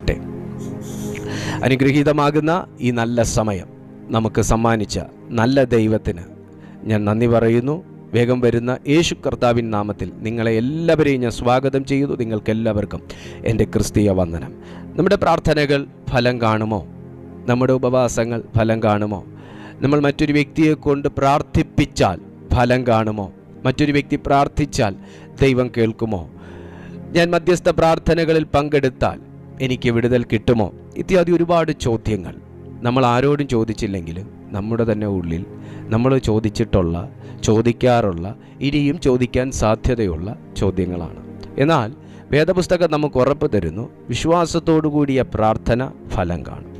അനുഗ്രഹിക്കട്ടെ. അനുഗ്രഹീതമാകുന്ന ഈ നല്ല സമയം നമുക്ക് സമ്മാനിച്ച നല്ല ദൈവത്തിന് ഞാൻ നന്ദി പറയുന്നു. വേഗം വരുന്ന യേശു കർത്താവിൻ നാമത്തിൽ നിങ്ങളെ എല്ലാവരെയും ഞാൻ സ്വാഗതം ചെയ്തു. നിങ്ങൾക്കെല്ലാവർക്കും എൻ്റെ ക്രിസ്തീയ വന്ദനം. നമ്മുടെ പ്രാർത്ഥനകൾ ഫലം കാണുമോ? നമ്മുടെ ഉപവാസങ്ങൾ ഫലം കാണുമോ? നമ്മൾ മറ്റൊരു വ്യക്തിയെ കൊണ്ട് പ്രാർത്ഥിപ്പിച്ചാൽ ഫലം കാണുമോ? മറ്റൊരു വ്യക്തി പ്രാർത്ഥിച്ചാൽ ദൈവം കേൾക്കുമോ? ഞാൻ മധ്യസ്ഥ പ്രാർത്ഥനകളിൽ പങ്കെടുത്താൽ എനിക്ക് വിടുതൽ കിട്ടുമോ? ഇത്യാദി ഒരുപാട് ചോദ്യങ്ങൾ നമ്മൾ ആരോടും ചോദിച്ചില്ലെങ്കിലും നമ്മുടെ തന്നെ ഉള്ളിൽ നമ്മൾ ചോദിക്കാറുള്ള ഇനിയും ചോദിക്കാൻ സാധ്യതയുള്ള ചോദ്യങ്ങളാണ്. എന്നാൽ വേദപുസ്തകം നമുക്ക് ഉറപ്പ് തരുന്നു, വിശ്വാസത്തോടു കൂടിയ പ്രാർത്ഥന ഫലം കാണും.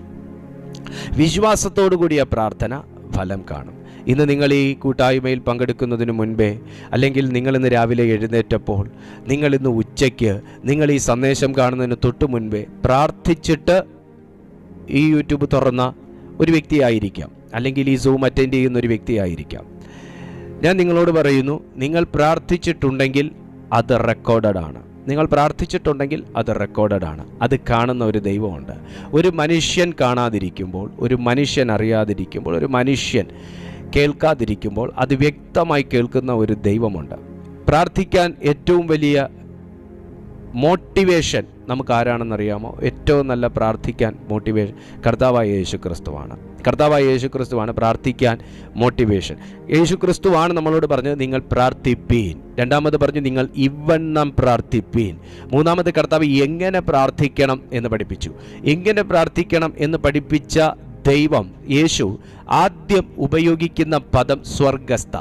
വിശ്വാസത്തോടു കൂടിയ പ്രാർത്ഥന ഫലം കാണും. ഇന്ന് നിങ്ങൾ ഈ കൂട്ടായ്മയിൽ പങ്കെടുക്കുന്നതിന് മുൻപേ, അല്ലെങ്കിൽ നിങ്ങളിന്ന് രാവിലെ എഴുന്നേറ്റപ്പോൾ, നിങ്ങളിന്ന് ഉച്ചയ്ക്ക്, നിങ്ങൾ ഈ സന്ദേശം കാണുന്നതിന് തൊട്ട് മുൻപേ പ്രാർത്ഥിച്ചിട്ട് ഈ യൂട്യൂബ് തുറന്ന ഒരു വ്യക്തിയായിരിക്കാം, അല്ലെങ്കിൽ ഈ സൂം അറ്റൻഡ് ചെയ്യുന്ന ഒരു വ്യക്തിയായിരിക്കാം. ഞാൻ നിങ്ങളോട് പറയുന്നു, നിങ്ങൾ പ്രാർത്ഥിച്ചിട്ടുണ്ടെങ്കിൽ അത് റെക്കോർഡഡ് ആണ്. നിങ്ങൾ പ്രാർത്ഥിച്ചിട്ടുണ്ടെങ്കിൽ അത് റെക്കോർഡഡ് ആണ്. അത് കാണുന്ന ഒരു ദൈവമുണ്ട്. ഒരു മനുഷ്യൻ കാണാതിരിക്കുമ്പോൾ, ഒരു മനുഷ്യൻ അറിയാതിരിക്കുമ്പോൾ, ഒരു മനുഷ്യൻ കേൾക്കാതിരിക്കുമ്പോൾ അത് വ്യക്തമായി കേൾക്കുന്ന ഒരു ദൈവമുണ്ട്. പ്രാർത്ഥിക്കാൻ ഏറ്റവും വലിയ മോട്ടിവേഷൻ നമുക്ക് ആരാണെന്നറിയാമോ? ഏറ്റവും നല്ല പ്രാർത്ഥിക്കാൻ മോട്ടിവേഷൻ കർത്താവായ യേശു ക്രിസ്തുവാണ്. കർത്താവായ യേശു ക്രിസ്തുവാണ് പ്രാർത്ഥിക്കാൻ മോട്ടിവേഷൻ. യേശു ക്രിസ്തുവാണ് നമ്മളോട് പറഞ്ഞത്, നിങ്ങൾ പ്രാർത്ഥിപ്പീൻ. രണ്ടാമത് പറഞ്ഞു, നിങ്ങൾ ഇവണ്ണം പ്രാർത്ഥിപ്പീൻ. മൂന്നാമത് കർത്താവ് എങ്ങനെ പ്രാർത്ഥിക്കണം എന്ന് പഠിപ്പിച്ചു. എങ്ങനെ പ്രാർത്ഥിക്കണം എന്ന് പഠിപ്പിച്ച ദൈവം യേശു ആദ്യം ഉപയോഗിക്കുന്ന പദം സ്വർഗസ്ഥ.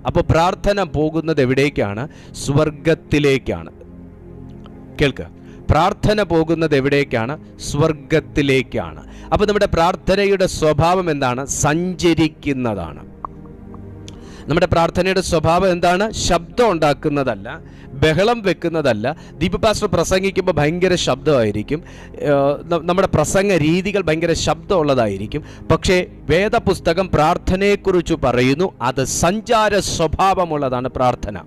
അപ്പോൾ പ്രാർത്ഥന പോകുന്നത് എവിടേക്കാണ്? സ്വർഗത്തിലേക്കാണ്. കേൾക്കുക, പ്രാർത്ഥന പോകുന്നത് എവിടേക്കാണ്? സ്വർഗത്തിലേക്കാണ്. അപ്പോൾ നമ്മുടെ പ്രാർത്ഥനയുടെ സ്വഭാവം എന്താണ്? സഞ്ചരിക്കുന്നതാണ്. നമ്മുടെ പ്രാർത്ഥനയുടെ സ്വഭാവം എന്താണ്? ശബ്ദം ഉണ്ടാക്കുന്നതല്ല, ബഹളം വെക്കുന്നതല്ല. ദീപ പാസ്റ്റർ പ്രസംഗിക്കുമ്പോൾ ഭയങ്കര ശബ്ദമായിരിക്കും, നമ്മുടെ പ്രസംഗ രീതികൾ ഭയങ്കര ശബ്ദമുള്ളതായിരിക്കും. പക്ഷേ വേദപുസ്തകം പ്രാർത്ഥനയെക്കുറിച്ച് പറയുന്നു, അത് സഞ്ചാര സ്വഭാവമുള്ളതാണ് പ്രാർത്ഥന.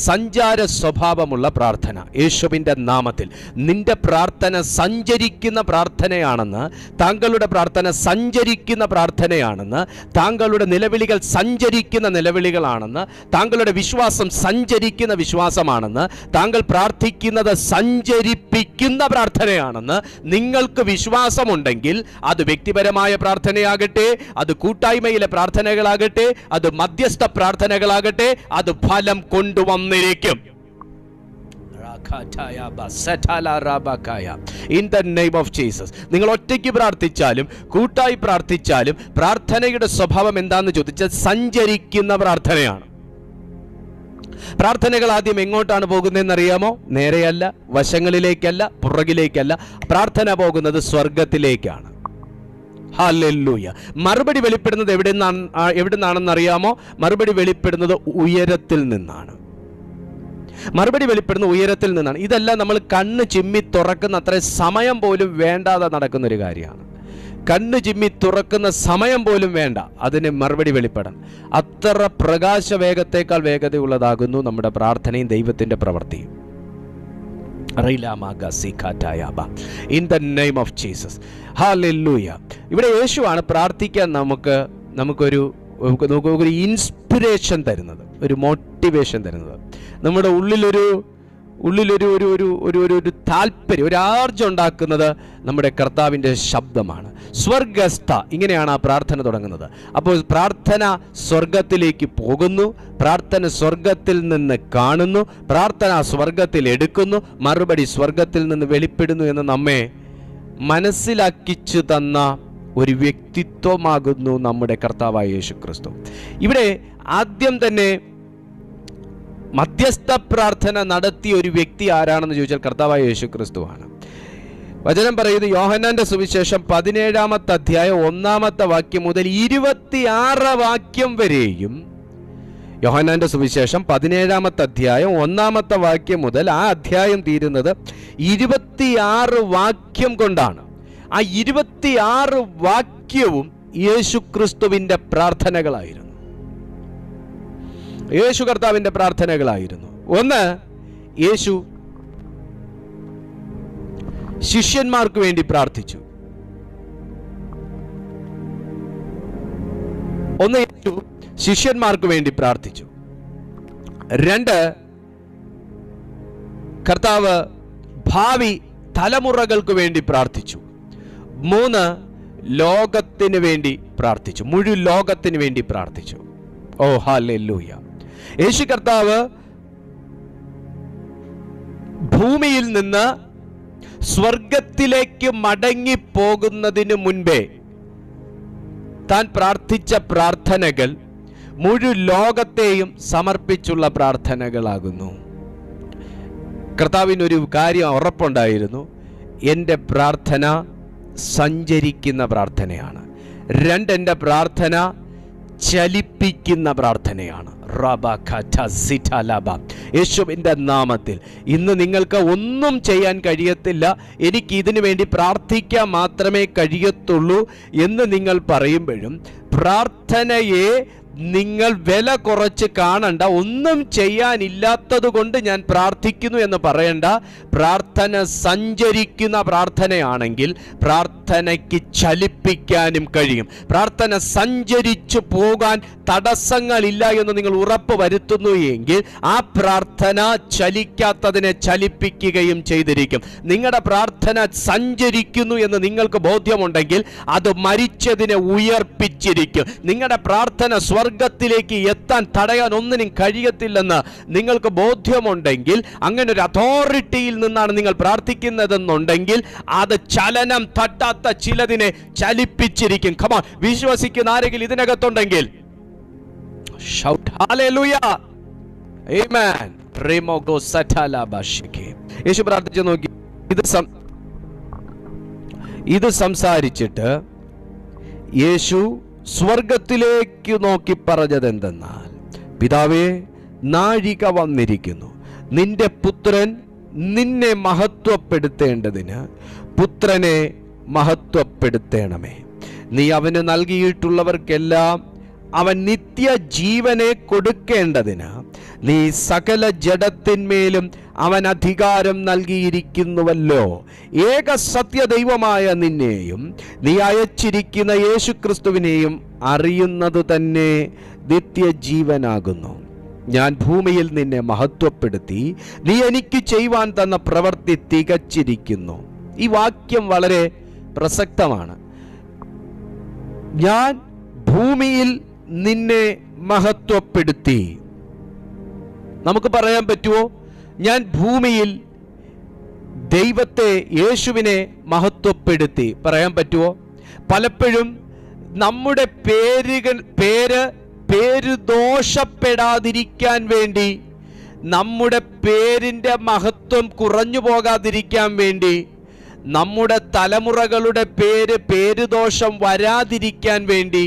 സഞ്ചാര സ്വഭാവമുള്ള പ്രാർത്ഥന. യേശുവിൻ്റെ നാമത്തിൽ നിന്റെ പ്രാർത്ഥന സഞ്ചരിക്കുന്ന പ്രാർത്ഥനയാണെന്ന്, താങ്കളുടെ പ്രാർത്ഥന സഞ്ചരിക്കുന്ന പ്രാർത്ഥനയാണെന്ന്, താങ്കളുടെ നിലവിളികൾ സഞ്ചരിക്കുന്ന നിലവിളികളാണെന്ന്, താങ്കളുടെ വിശ്വാസം സഞ്ചരിക്കുന്ന വിശ്വാസമാണെന്ന്, താങ്കൾ പ്രാർത്ഥിക്കുന്നത് സഞ്ചരിപ്പിക്കുന്ന പ്രാർത്ഥനയാണെന്ന് നിങ്ങൾക്ക് വിശ്വാസമുണ്ടെങ്കിൽ, അത് വ്യക്തിപരമായ പ്രാർത്ഥനയാകട്ടെ, അത് കൂട്ടായ്മയിലെ പ്രാർത്ഥനകളാകട്ടെ, അത് മധ്യസ്ഥ പ്രാർത്ഥനകളാകട്ടെ, അത് ഫലം കൊണ്ടുവന്നിരിക്കും. In the name of Jesus. നിങ്ങൾ ഒറ്റയ്ക്ക് പ്രാർത്ഥിച്ചാലും കൂട്ടായി പ്രാർത്ഥിച്ചാലും പ്രാർത്ഥനയുടെ സ്വഭാവം എന്താണെന്ന് ചോദിച്ചാൽ സഞ്ചരിക്കുന്ന പ്രാർത്ഥനയാണ്. പ്രാർത്ഥനകൾ ആദ്യം എങ്ങോട്ടാണ് പോകുന്നതെന്ന് അറിയാമോ? നേരെയല്ല, വശങ്ങളിലേക്കല്ല, പുറകിലേക്കല്ല. പ്രാർത്ഥന പോകുന്നത് സ്വർഗത്തിലേക്കാണ്. ഹല്ലേലൂയ. മറുപടി വെളിപ്പെടുന്നത് എവിടുന്നാണെന്ന് അറിയാമോ? മറുപടി വെളിപ്പെടുന്നത് ഉയരത്തിൽ നിന്നാണ്. മറുപടി വെളിപ്പെടുന്ന ഉയരത്തിൽ നിന്നാണ്. ഇതെല്ലാം നമ്മൾ കണ്ണ് ചിമ്മി തുറക്കുന്ന അത്ര സമയം പോലും വേണ്ടാതെ നടക്കുന്നൊരു കാര്യമാണ്. കണ്ണ് ചിമ്മി തുറക്കുന്ന സമയം പോലും വേണ്ട അതിന് മറുപടി വെളിപ്പെടാൻ. അത്ര പ്രകാശ വേഗത്തേക്കാൾ വേഗതയുള്ളതാകുന്നു നമ്മുടെ പ്രാർത്ഥനയും ദൈവത്തിൻ്റെ പ്രവൃത്തിയും. In the name of Jesus. Hallelujah. ഇവിടെ യേശുവാണ് പ്രാർത്ഥിക്കാൻ നമുക്കൊരു ഇൻസ്പിറേഷൻ തരുന്നത്, ഒരു മോട്ടിവേഷൻ തരുന്നത്. നമ്മുടെ ഉള്ളിലൊരു താല്പര്യം, ഒരു ആർജം ഉണ്ടാക്കുന്നത് നമ്മുടെ കർത്താവിൻ്റെ ശബ്ദമാണ്. സ്വർഗസ്ഥ, ഇങ്ങനെയാണ് ആ പ്രാർത്ഥന തുടങ്ങുന്നത്. അപ്പോൾ പ്രാർത്ഥന സ്വർഗത്തിലേക്ക് പോകുന്നു, പ്രാർത്ഥന സ്വർഗത്തിൽ നിന്ന് കാണുന്നു, പ്രാർത്ഥന സ്വർഗത്തിൽ എടുക്കുന്നു, മറുപടി സ്വർഗത്തിൽ നിന്ന് വെളിപ്പെടുന്നു എന്ന് നമ്മെ മനസ്സിലാക്കിച്ചു തന്ന ഒരു വ്യക്തിത്വമാകുന്നു നമ്മുടെ കർത്താവായ യേശു ക്രിസ്തു. ഇവിടെ ആദ്യം തന്നെ മധ്യസ്ഥ പ്രാർത്ഥന നടത്തിയ ഒരു വ്യക്തി ആരാണെന്ന് ചോദിച്ചാൽ കർത്താവായ യേശു ക്രിസ്തുവാണ്. വചനം പറയുന്നത് യോഹന്നാന്റെ സുവിശേഷം 17-ാമത്തെ അധ്യായം 1-ാമത്തെ വാക്യം മുതൽ 26 വാക്യം വരെയും, യോഹന്നാന്റെ സുവിശേഷം 17-ാമത്തെ അധ്യായം 1-ാമത്തെ വാക്യം മുതൽ ആ അധ്യായം തീരുന്നത് 26 വാക്യം കൊണ്ടാണ്. ആ 26 വാക്യവും യേശു ക്രിസ്തുവിൻ്റെ പ്രാർത്ഥനകളായിരുന്നു, യേശു കർത്താവിൻ്റെ പ്രാർത്ഥനകളായിരുന്നു. ഒന്ന്, യേശു ശിഷ്യന്മാർക്ക് വേണ്ടി പ്രാർത്ഥിച്ചു. ഒന്ന്, യേശു ശിഷ്യന്മാർക്ക് വേണ്ടി പ്രാർത്ഥിച്ചു. 2, കർത്താവ് ഭാവി തലമുറകൾക്ക് വേണ്ടി പ്രാർത്ഥിച്ചു. 3, ലോകത്തിന് വേണ്ടി പ്രാർത്ഥിച്ചു, മുഴുവൻ ലോകത്തിന് വേണ്ടി പ്രാർത്ഥിച്ചു. ഓ ഹല്ലേലൂയ. യേശു കർത്താവ് ഭൂമിയിൽ നിന്ന് സ്വർഗത്തിലേക്ക് മടങ്ങി പോകുന്നതിന് മുൻപേ താൻ പ്രാർത്ഥിച്ച പ്രാർത്ഥനകൾ മുഴുവൻ ലോകത്തെയും സമർപ്പിച്ചുള്ള പ്രാർത്ഥനകളാകുന്നു. കർത്താവിനൊരു കാര്യം ഉറപ്പുണ്ടായിരുന്നു, എൻ്റെ പ്രാർത്ഥന സഞ്ചരിക്കുന്ന പ്രാർത്ഥനയാണ്. 2, എൻ്റെ പ്രാർത്ഥന ചലിപ്പിക്കുന്ന പ്രാർത്ഥനയാണ്. യേശുവിൻ്റെ നാമത്തിൽ ഇന്ന് നിങ്ങൾക്ക് ഒന്നും ചെയ്യാൻ കഴിയത്തില്ല, എനിക്ക് ഇതിനു വേണ്ടി പ്രാർത്ഥിക്കാൻ മാത്രമേ കഴിയത്തുള്ളൂ എന്ന് നിങ്ങൾ പറയുമ്പോഴും പ്രാർത്ഥനയെ നിങ്ങൾ വില കുറച്ച് കാണണ്ട. ഒന്നും ചെയ്യാനില്ലാത്തത് കൊണ്ട് ഞാൻ പ്രാർത്ഥിക്കുന്നു എന്ന് പറയണ്ട. പ്രാർത്ഥന സഞ്ചരിക്കുന്ന പ്രാർത്ഥനയാണെങ്കിൽ പ്രാർത്ഥനയ്ക്ക് ചലിപ്പിക്കാനും കഴിയും. പ്രാർത്ഥന സഞ്ചരിച്ചു പോകാൻ തടസ്സങ്ങളില്ല എന്ന് നിങ്ങൾ ഉറപ്പ് വരുത്തുന്നു എങ്കിൽ ആ പ്രാർത്ഥന ചലിക്കാത്തതിനെ ചലിപ്പിക്കുകയും ചെയ്തിരിക്കും. നിങ്ങളുടെ പ്രാർത്ഥന സഞ്ചരിക്കുന്നു എന്ന് നിങ്ങൾക്ക് ബോധ്യമുണ്ടെങ്കിൽ അത് മരിച്ചതിനെ ഉയർപ്പിച്ചിരിക്കും. നിങ്ങളുടെ പ്രാർത്ഥന സ്വർഗത്തിലേക്ക് എത്താൻ തടയാൻ ഒന്നിനും കഴിയത്തില്ലെന്ന് നിങ്ങൾക്ക് ബോധ്യമുണ്ടെങ്കിൽ, അങ്ങനെ ഒരു അതോറിറ്റിയിൽ നിന്നാണ് നിങ്ങൾ പ്രാർത്ഥിക്കുന്നതെന്നുണ്ടെങ്കിൽ അത് ചലനം തട്ടാത്ത ചിലതിനെ ചലിപ്പിച്ചിരിക്കും. ഖമാ, വിശ്വസിക്കുന്ന ആരെങ്കിലും ഇതിനകത്തുണ്ടെങ്കിൽ ഷൗട്ട് ഹല്ലേലൂയ, ആമേൻ. റെമോഗോ സറ്റലാബാഷികെ. യേശു പ്രാർത്ഥിച്ചു നോക്കി. ഇത് സംസാരിച്ചിട്ട് യേശു സ്വർഗത്തിലേക്ക് നോക്കി പറഞ്ഞത് എന്തെന്നാൽ, പിതാവേ, നാഴിക വന്നിരിക്കുന്നു, നിന്റെ പുത്രൻ നിന്നെ മഹത്വപ്പെടുത്തേണ്ടതിന് പുത്രനെ മഹത്വപ്പെടുത്തേണമേ. നീ അവന് നൽകിയിട്ടുള്ളവർക്കെല്ലാം അവൻ നിത്യജീവനെ കൊടുക്കേണ്ടതിന് നീ സകല ജഡത്തിന്മേലും അവൻ അധികാരം നൽകിയിരിക്കുന്നുവല്ലോ. ഏക സത്യദൈവമായ നിന്നെയും നീ അയച്ചിരിക്കുന്ന യേശുക്രിസ്തുവിനെയും അറിയുന്നത് തന്നെ നിത്യജീവനാകുന്നു. ഞാൻ ഭൂമിയിൽ നിന്നെ മഹത്വപ്പെടുത്തി നീ എനിക്ക് ചെയ്യുവാൻ തന്ന പ്രവൃത്തി തികച്ചിരിക്കുന്നു. ഈ വാക്യം വളരെ പ്രസക്തമാണ്. ഞാൻ ഭൂമിയിൽ നിന്നെ മഹത്വപ്പെടുത്തി. നമുക്ക് പറയാൻ പറ്റുമോ, ഞാൻ ഭൂമിയിൽ ദൈവത്തെ, യേശുവിനെ മഹത്വപ്പെടുത്തി? പറയാൻ പറ്റുമോ? പലപ്പോഴും നമ്മുടെ പേര് ദോഷപ്പെടാതിരിക്കാൻ വേണ്ടി, നമ്മുടെ പേരിൻ്റെ മഹത്വം കുറഞ്ഞു പോകാതിരിക്കാൻ വേണ്ടി, നമ്മുടെ തലമുറകളുടെ പേര് ദോഷം വരാതിരിക്കാൻ വേണ്ടി,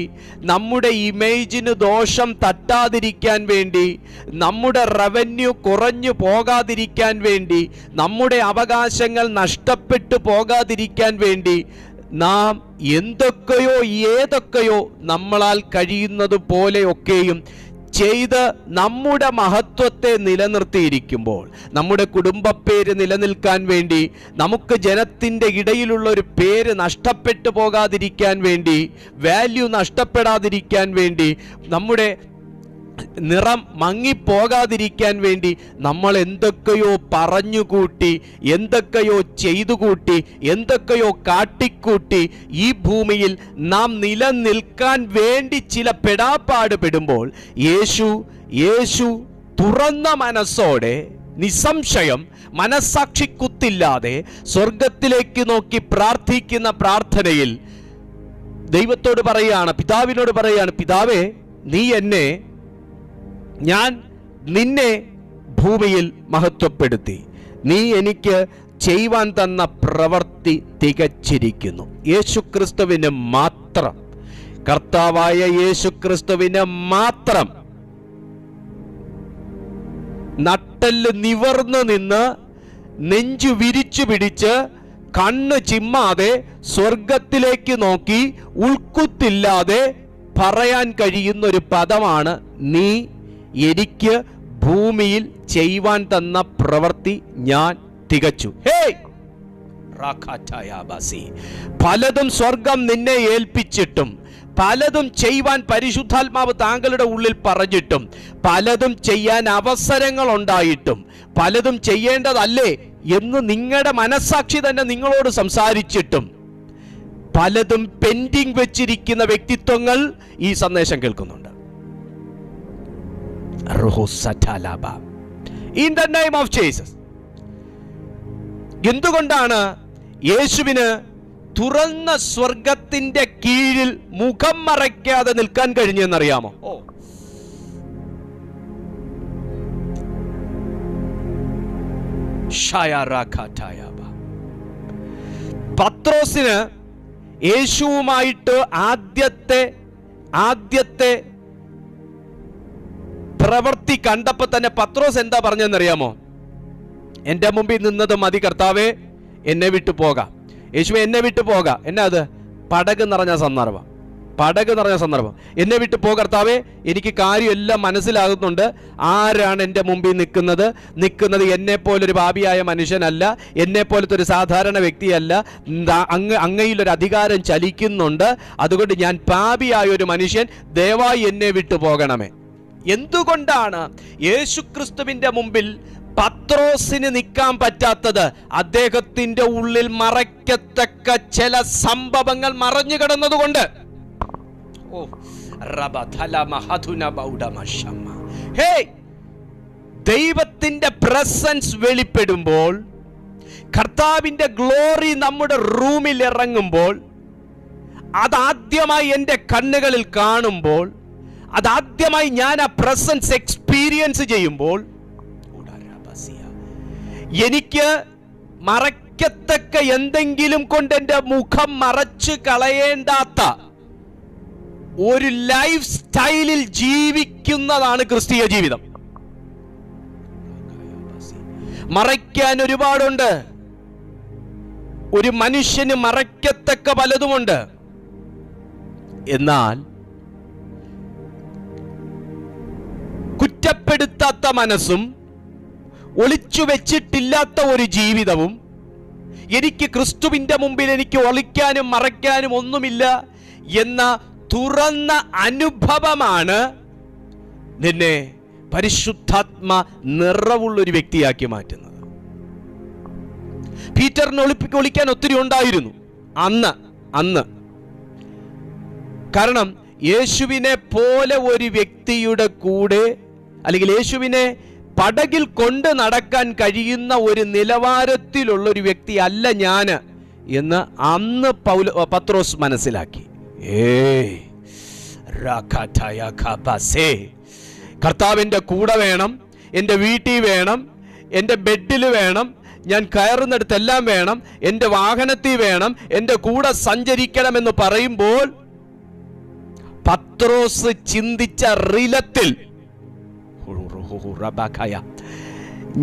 നമ്മുടെ ഇമേജിന് ദോഷം തട്ടാതിരിക്കാൻ വേണ്ടി, നമ്മുടെ റവന്യൂ കുറഞ്ഞു പോകാതിരിക്കാൻ വേണ്ടി, നമ്മുടെ അവകാശങ്ങൾ നഷ്ടപ്പെട്ടു പോകാതിരിക്കാൻ വേണ്ടി നാം എന്തൊക്കെയോ ഏതൊക്കെയോ നമ്മളാൽ കഴിയുന്നത് പോലെയൊക്കെയും ചെയ്ത് നമ്മുടെ മഹത്വത്തെ നിലനിർത്തിയിരിക്കുമ്പോൾ, നമ്മുടെ കുടുംബപ്പേര് നിലനിൽക്കാൻ വേണ്ടി, നമുക്ക് ജനത്തിൻ്റെ ഇടയിലുള്ള ഒരു പേര് നഷ്ടപ്പെട്ടു പോകാതിരിക്കാൻ വേണ്ടി, വാല്യൂ നഷ്ടപ്പെടാതിരിക്കാൻ വേണ്ടി, നമ്മുടെ നിറം മങ്ങിപ്പോകാതിരിക്കാൻ വേണ്ടി നമ്മൾ എന്തൊക്കെയോ പറഞ്ഞുകൂട്ടി, എന്തൊക്കെയോ ചെയ്തുകൂട്ടി, എന്തൊക്കെയോ കാട്ടിക്കൂട്ടി ഈ ഭൂമിയിൽ നാം നിലനിൽക്കാൻ വേണ്ടി ചില പെടാപ്പാട് പെടുമ്പോൾ യേശു തുറന്ന മനസ്സോടെ, നിസ്സംശയം, മനസ്സാക്ഷി കുത്തില്ലാതെ സ്വർഗത്തിലേക്ക് നോക്കി പ്രാർത്ഥിക്കുന്ന പ്രാർത്ഥനയിൽ ദൈവത്തോട് പറയുകയാണ്, പിതാവിനോട് പറയുകയാണ്, പിതാവേ, ഞാൻ നിന്നെ ഭൂമിയിൽ മഹത്വപ്പെടുത്തി, നീ എനിക്ക് ചെയ്യുവാൻ തന്ന പ്രവൃത്തി തികച്ചിരിക്കുന്നു. യേശുക്രിസ്തുവിന് മാത്രം, കർത്താവായ യേശുക്രിസ്തുവിന് മാത്രം നട്ടെല്ല് നിവർന്നു നിന്ന് നെഞ്ചു വിരിച്ചു പിടിച്ച് കണ്ണ് ചിമ്മാതെ സ്വർഗത്തിലേക്ക് നോക്കി ഉൾക്കുത്തില്ലാതെ പറയാൻ കഴിയുന്ന ഒരു പദമാണ്, നീ എനിക്ക് ഭൂമിയിൽ ചെയ്യുവാൻ തന്ന പ്രവൃത്തി ഞാൻ തികച്ചു. പലതും സ്വർഗം നിന്നെ ഏൽപ്പിച്ചിട്ടും, പലതും ചെയ്യുവാൻ പരിശുദ്ധാത്മാവ് താങ്കളുടെ ഉള്ളിൽ പറഞ്ഞിട്ടും, പലതും ചെയ്യാൻ അവസരങ്ങൾ ഉണ്ടായിട്ടും, പലതും ചെയ്യേണ്ടതല്ലേ എന്ന് നിങ്ങളുടെ മനസ്സാക്ഷി തന്നെ നിങ്ങളോട് സംസാരിച്ചിട്ടും, പലതും പെൻഡിങ് വെച്ചിരിക്കുന്ന വ്യക്തിത്വങ്ങൾ ഈ സന്ദേശം കേൾക്കുന്നുണ്ട്. In the name of Jesus. എന്തുകൊണ്ടാണ് യേശുവിന് തുറന്ന സ്വർഗത്തിന്റെ കീഴിൽ മുഖം മറയ്ക്കാതെ നിൽക്കാൻ കഴിഞ്ഞെന്നറിയാമോ? പത്രോസിന് യേശുവുമായിട്ട് ആദ്യത്തെ പ്രവൃത്തി കണ്ടപ്പോൾ തന്നെ പത്രോസ് എന്താ പറഞ്ഞെന്നറിയാമോ? എൻ്റെ മുമ്പിൽ നിന്നത് മതി കർത്താവേ, എന്നെ വിട്ടു പോകാം. യേശുവെ എന്നെ വിട്ടു പോകാം. എന്നാ അത്? പടക് നിറഞ്ഞ സന്ദർഭം. എന്നെ വിട്ടു പോ കർത്താവേ, എനിക്ക് കാര്യമെല്ലാം മനസ്സിലാകുന്നുണ്ട്. ആരാണ് എൻ്റെ മുമ്പിൽ നിൽക്കുന്നത്? എന്നെ പോലൊരു പാപിയായ മനുഷ്യനല്ല, എന്നെ പോലത്തെ ഒരു സാധാരണ വ്യക്തിയല്ല. അങ്ങയിലൊരു അധികാരം ചലിക്കുന്നുണ്ട്. അതുകൊണ്ട് ഞാൻ പാപിയായ ഒരു മനുഷ്യൻ, ദയവായി എന്നെ വിട്ടു പോകണമേ. എന്തുകൊണ്ടാണ് യേശുക്രിസ്തുവിന്റെ മുമ്പിൽ പത്രോസിന് നിൽക്കാൻ പറ്റാത്തത്? അദ്ദേഹത്തിന്റെ ഉള്ളിൽ മറയ്ക്കത്തക്ക ചില സംഭവങ്ങൾ മറഞ്ഞു കിടന്നതുകൊണ്ട്. ദൈവത്തിന്റെ പ്രസൻസ് വെളിപ്പെടുമ്പോൾ, കർത്താവിന്റെ ഗ്ലോറി നമ്മുടെ റൂമിൽ ഇറങ്ങുമ്പോൾ, അതാദ്യമായി എൻ്റെ കണ്ണുകളിൽ കാണുമ്പോൾ, അതാദ്യമായി ഞാൻ ആ പ്രസൻസ് എക്സ്പീരിയൻസ് ചെയ്യുമ്പോൾ, എനിക്ക് മറയ്ക്കത്തക്ക എന്തെങ്കിലും കൊണ്ട് എൻ്റെ മുഖം മറച്ചു കളയേണ്ടാത്ത ഒരു ലൈഫ് സ്റ്റൈലിൽ ജീവിക്കുന്നതാണ് ക്രിസ്തീയ ജീവിതം. മറയ്ക്കാൻ ഒരുപാടുണ്ട്. ഒരു മനുഷ്യന് മറയ്ക്കത്തക്ക പലതുമുണ്ട്. എന്നാൽ കുറ്റപ്പെടുത്താത്ത മനസ്സും ഒളിച്ചു വെച്ചിട്ടില്ലാത്ത ഒരു ജീവിതവും, എനിക്ക് ക്രിസ്തുവിന്റെ മുമ്പിൽ എനിക്ക് ഒളിക്കാനും മറയ്ക്കാനും ഒന്നുമില്ല എന്ന തുറന്ന അനുഭവമാണ് നിന്നെ പരിശുദ്ധാത്മ നിറവുള്ളൊരു വ്യക്തിയാക്കി മാറ്റുന്നത്. പീറ്ററിന് ഒളിക്കാൻ ഒത്തിരി ഉണ്ടായിരുന്നു അന്ന്. കാരണം യേശുവിനെ പോലെ ഒരു വ്യക്തിയുടെ കൂടെ, അല്ലെങ്കിൽ യേശുവിനെ പടകിൽ കൊണ്ട് നടക്കാൻ കഴിയുന്ന ഒരു നിലവാരത്തിലുള്ളൊരു വ്യക്തി അല്ല ഞാൻ എന്ന് അന്ന് പത്രോസ് മനസ്സിലാക്കി. കർത്താവിൻ്റെ കൂടെ വേണം, എൻ്റെ വീട്ടിൽ വേണം, എൻ്റെ ബെഡിൽ വേണം, ഞാൻ കയറുന്നിടത്തെല്ലാം വേണം, എൻ്റെ വാഹനത്തിൽ വേണം, എൻ്റെ കൂടെ സഞ്ചരിക്കണമെന്ന് പറയുമ്പോൾ പത്രോസ് ചിന്തിച്ച റിലത്തിൽ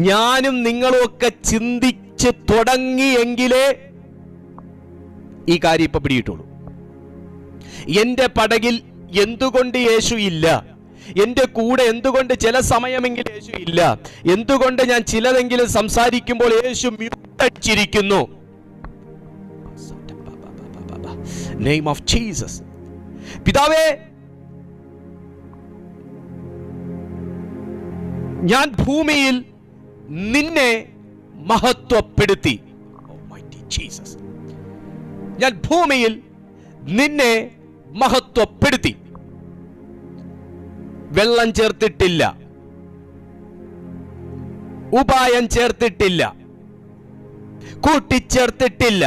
ഞാനും നിങ്ങളുമൊക്കെ ചിന്തിച്ച് തുടങ്ങിയെങ്കിലേ ഈ കാര്യം ഇപ്പൊ പിടിയിട്ടുള്ളൂ. എന്റെ പടകിൽ എന്തുകൊണ്ട് യേശു ഇല്ല? എന്റെ കൂടെ എന്തുകൊണ്ട് ചില സമയമെങ്കിലും യേശു ഇല്ല? എന്തുകൊണ്ട് ഞാൻ ചിലതെങ്കിലും സംസാരിക്കുമ്പോൾ യേശു മ്യൂട്ടടിച്ചിരിക്കുന്നു? Name of Jesus. പിതാവേ, ഞാൻ ഭൂമിയിൽ നിന്നെ മഹത്വപ്പെടുത്തി. ഞാൻ ഭൂമിയിൽ നിന്നെ മഹത്വപ്പെടുത്തി. വെള്ളം ചേർത്തിട്ടില്ല, ഉപായം ചേർത്തിട്ടില്ല, കൂട്ടിച്ചേർത്തിട്ടില്ല,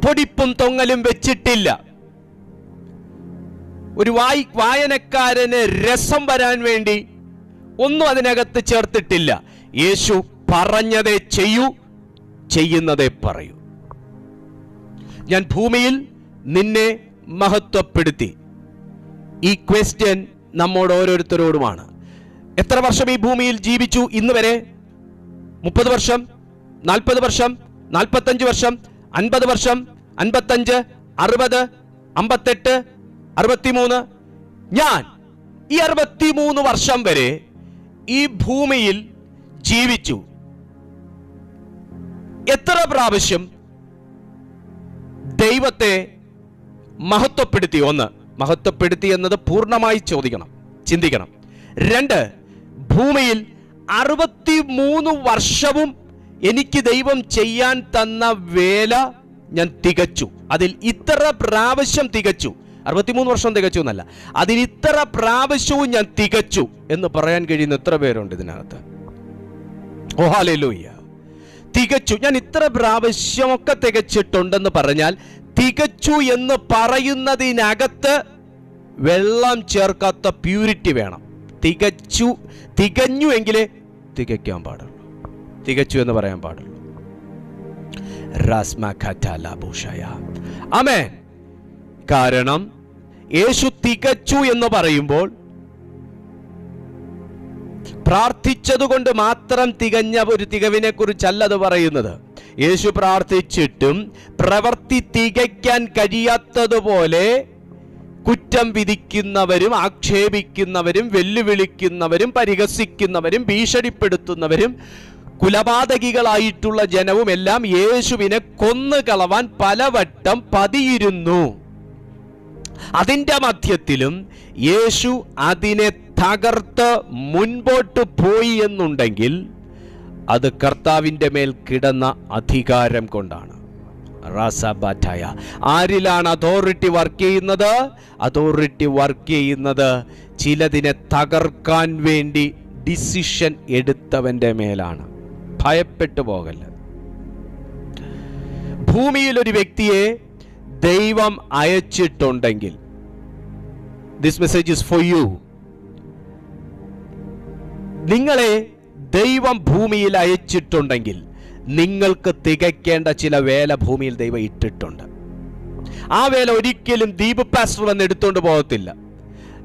പൊടിപ്പും തൊങ്ങലും വെച്ചിട്ടില്ല. ഒരു വായനക്കാരന് രസം വരാൻ വേണ്ടി ഒന്നും അതിനകത്ത് ചേർത്തിട്ടില്ല. യേശു പറഞ്ഞതേ ചെയ്യൂ, ചെയ്യുന്നതേ പറയൂ. ഞാൻ ഭൂമിയിൽ നിന്നെ മഹത്വപ്പെടുത്തി. ഈ ക്വസ്റ്റ്യൻ നമ്മോട് ഓരോരുത്തരോടുമാണ്. എത്ര വർഷം ഈ ഭൂമിയിൽ ജീവിച്ചു ഇന്ന് വരെ? 30 വർഷം, 40 വർഷം, 45 വർഷം, 50 വർഷം, 55, 60, 58, 63. ഞാൻ ഈ 63 വർഷം വരെ ഈ ഭൂമിയിൽ ജീവിച്ചു. എത്ര പ്രാവശ്യം ദൈവത്തെ മഹത്വപ്പെടുത്തി? ഒന്ന്, മഹത്വപ്പെടുത്തി എന്നത് പൂർണ്ണമായി ചിന്തിക്കണം. 2, ഭൂമിയിൽ 63 വർഷവും എനിക്ക് ദൈവം ചെയ്യാൻ തന്ന വേല ഞാൻ തികച്ചു. അതിൽ ഇത്ര പ്രാവശ്യം തികച്ചു. 63 വർഷം തികച്ചു എന്നല്ല, അതിൽ ഇത്ര പ്രാവശ്യവും ഞാൻ തികച്ചു എന്ന് പറയാൻ കഴിയുന്ന എത്ര പേരുണ്ട് ഇതിനകത്ത്? ഓ ഹല്ലേലൂയ! തികച്ചു, ഞാൻ ഇത്ര പ്രാവശ്യമൊക്കെ തികച്ചിട്ടുണ്ടെന്ന് പറഞ്ഞാൽ തികച്ചു എന്ന് പറയുന്നതിനകത്ത് വെള്ളം ചേർക്കാത്ത പ്യൂരിറ്റി വേണം. തികഞ്ഞു എങ്കിലേ തികയ്ക്കാൻ പാടുള്ളൂ, തികച്ചു എന്ന് പറയാൻ പാടുള്ളൂ. ആമേൻ. കാരണം യേശു തികച്ചു എന്ന് പറയുമ്പോൾ പ്രാർത്ഥിച്ചതുകൊണ്ട് മാത്രം തികഞ്ഞ ഒരു തികവിനെ കുറിച്ചല്ല അത് പറയുന്നത്. യേശു പ്രാർത്ഥിച്ചിട്ടും പ്രവൃത്തി തികയ്ക്കാൻ കഴിയാത്തതുപോലെ കുറ്റം വിധിക്കുന്നവരും ആക്ഷേപിക്കുന്നവരും വെല്ലുവിളിക്കുന്നവരും പരിഹസിക്കുന്നവരും ഭീഷണിപ്പെടുത്തുന്നവരും കുലപാതകികളായിട്ടുള്ള ജനവും എല്ലാം യേശുവിനെ കൊന്നുകളവാൻ പലവട്ടം പതിയിരുന്നു. അതിൻ്റെ മധ്യത്തിലും യേശു അതിനെ തകർത്ത് മുൻപോട്ട് പോയി എന്നുണ്ടെങ്കിൽ അത് കർത്താവിൻ്റെ മേൽ കിടന്ന അധികാരം കൊണ്ടാണ്. ആരിലാണ് അതോറിറ്റി വർക്ക് ചെയ്യുന്നത്? അതോറിറ്റി വർക്ക് ചെയ്യുന്നത് ചിലതിനെ തകർക്കാൻ വേണ്ടി ഡിസിഷൻ എടുത്തവന്റെ മേലാണ്. ഭയപ്പെട്ടു പോകല്ല. ഭൂമിയിൽ ഒരു വ്യക്തിയെ ദൈവം അയച്ചിട്ടുണ്ടെങ്കിൽ, this message is for you. നിങ്ങളെ ദൈവം ഭൂമിയിൽ അയച്ചിട്ടുണ്ടെങ്കിൽ നിങ്ങൾക്ക് തികയ്ക്കേണ്ട ചില വേല ഭൂമിയിൽ ദൈവം ഇട്ടിട്ടുണ്ട്. ആ വേല ഒരിക്കലും ദീപ് പാസ്റ്റർ വന്ന് എടുത്തുകൊണ്ട് പോകത്തില്ല.